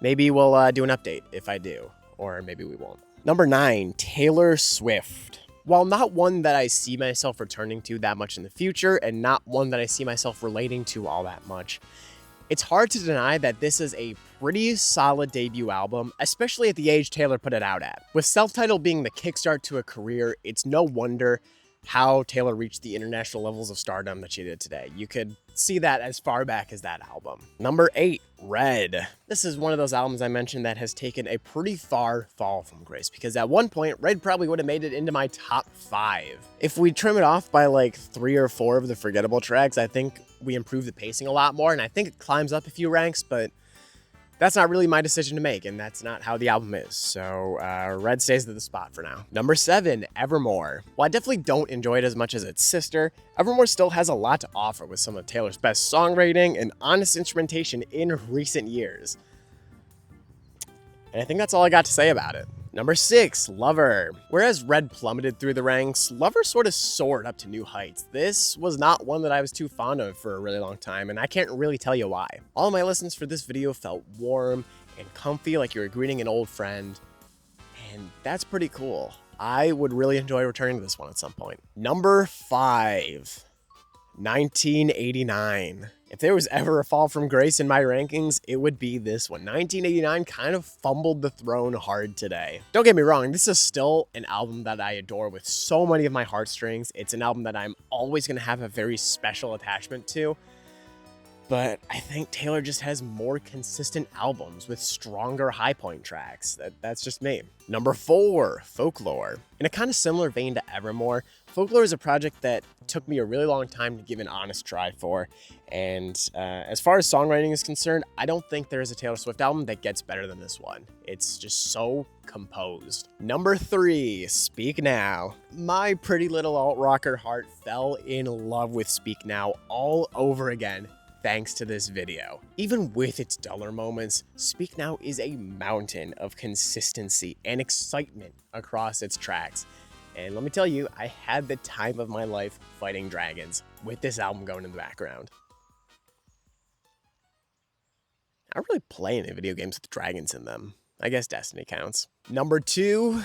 maybe we'll do an update if I do, or maybe we won't. Number 9, Taylor Swift. While not one that I see myself returning to that much in the future, and not one that I see myself relating to all that much, it's hard to deny that this is a pretty solid debut album, especially at the age Taylor put it out at. With self-titled being the kickstart to a career, it's no wonder how Taylor reached the international levels of stardom that she did today. You could see that as far back as that album. Number 8, Red. This is one of those albums I mentioned that has taken a pretty far fall from grace, because at one point, Red probably would have made it into my top 5. If we trim it off by like 3 or 4 of the forgettable tracks, I think we improve the pacing a lot more, and I think it climbs up a few ranks, but that's not really my decision to make, and that's not how the album is. So Red stays at the spot for now. Number 7, Evermore. While I definitely don't enjoy it as much as its sister, Evermore still has a lot to offer with some of Taylor's best songwriting and honest instrumentation in recent years. And I think that's all I got to say about it. Number 6, Lover. Whereas Red plummeted through the ranks, Lover sort of soared up to new heights. This was not one that I was too fond of for a really long time, and I can't really tell you why. All of my listens for this video felt warm and comfy, like you were greeting an old friend, and that's pretty cool. I would really enjoy returning to this one at some point. Number 5, 1989. If there was ever a fall from grace in my rankings, it would be this one. 1989 kind of fumbled the throne hard today. Don't get me wrong, this is still an album that I adore with so many of my heartstrings. It's an album that I'm always going to have a very special attachment to. But I think Taylor just has more consistent albums with stronger high point tracks. That's just me. Number 4, Folklore. In a kind of similar vein to Evermore, Folklore is a project that took me a really long time to give an honest try for. And as far as songwriting is concerned, I don't think there is a Taylor Swift album that gets better than this one. It's just so composed. Number 3, Speak Now. My pretty little alt-rocker heart fell in love with Speak Now all over again, thanks to this video. Even with its duller moments, Speak Now is a mountain of consistency and excitement across its tracks. And let me tell you, I had the time of my life fighting dragons with this album going in the background. I don't really play any video games with dragons in them. I guess Destiny counts. Number 2,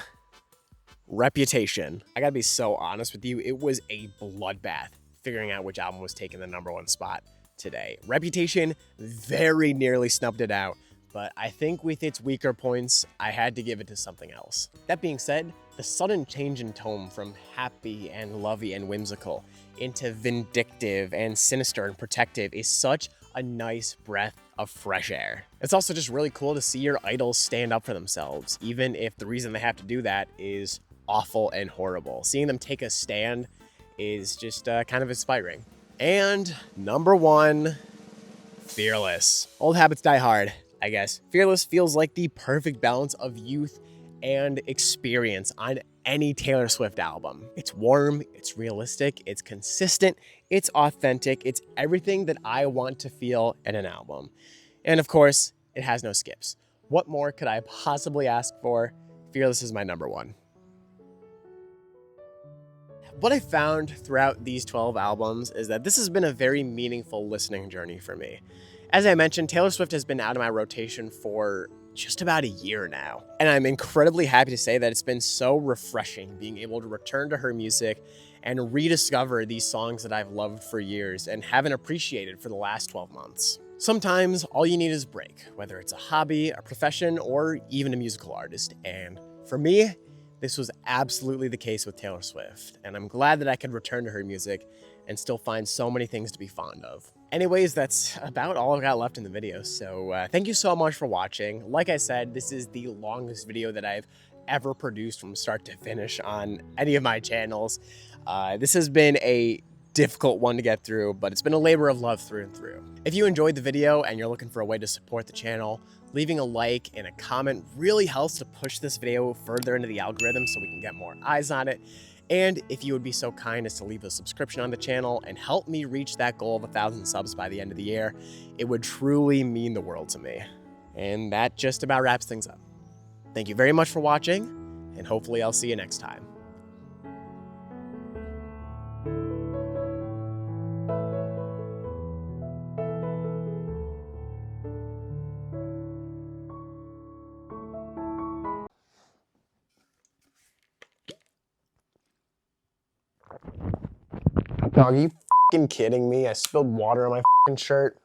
Reputation. I gotta be so honest with you, it was a bloodbath figuring out which album was taking the number 1 spot today. Reputation very nearly snubbed it out, but I think with its weaker points, I had to give it to something else. That being said, the sudden change in tone from happy and lovey and whimsical into vindictive and sinister and protective is such a nice breath of fresh air. It's also just really cool to see your idols stand up for themselves, even if the reason they have to do that is awful and horrible. Seeing them take a stand is just kind of inspiring. And number 1, Fearless. Old habits die hard, I guess. Fearless feels like the perfect balance of youth and experience on any Taylor Swift album. It's warm, it's realistic, it's consistent, it's authentic, it's everything that I want to feel in an album. And of course, it has no skips. What more could I possibly ask for? Fearless is my number 1. What I found throughout these 12 albums is that this has been a very meaningful listening journey for me. As I mentioned, Taylor Swift has been out of my rotation for just about a year now, and I'm incredibly happy to say that it's been so refreshing being able to return to her music and rediscover these songs that I've loved for years and haven't appreciated for the last 12 months. Sometimes all you need is a break, whether it's a hobby, a profession, or even a musical artist, and for me, this was absolutely the case with Taylor Swift, and I'm glad that I could return to her music and still find so many things to be fond of. Anyways, that's about all I've got left in the video, so thank you so much for watching. Like I said, this is the longest video that I've ever produced from start to finish on any of my channels. This has been a difficult one to get through, but it's been a labor of love through and through. If you enjoyed the video and you're looking for a way to support the channel, leaving a like and a comment really helps to push this video further into the algorithm so we can get more eyes on it. And if you would be so kind as to leave a subscription on the channel and help me reach that goal of 1,000 subs by the end of the year, it would truly mean the world to me. And that just about wraps things up. Thank you very much for watching, and hopefully I'll see you next time. Dog, are you f***ing kidding me? I spilled water on my f***ing shirt.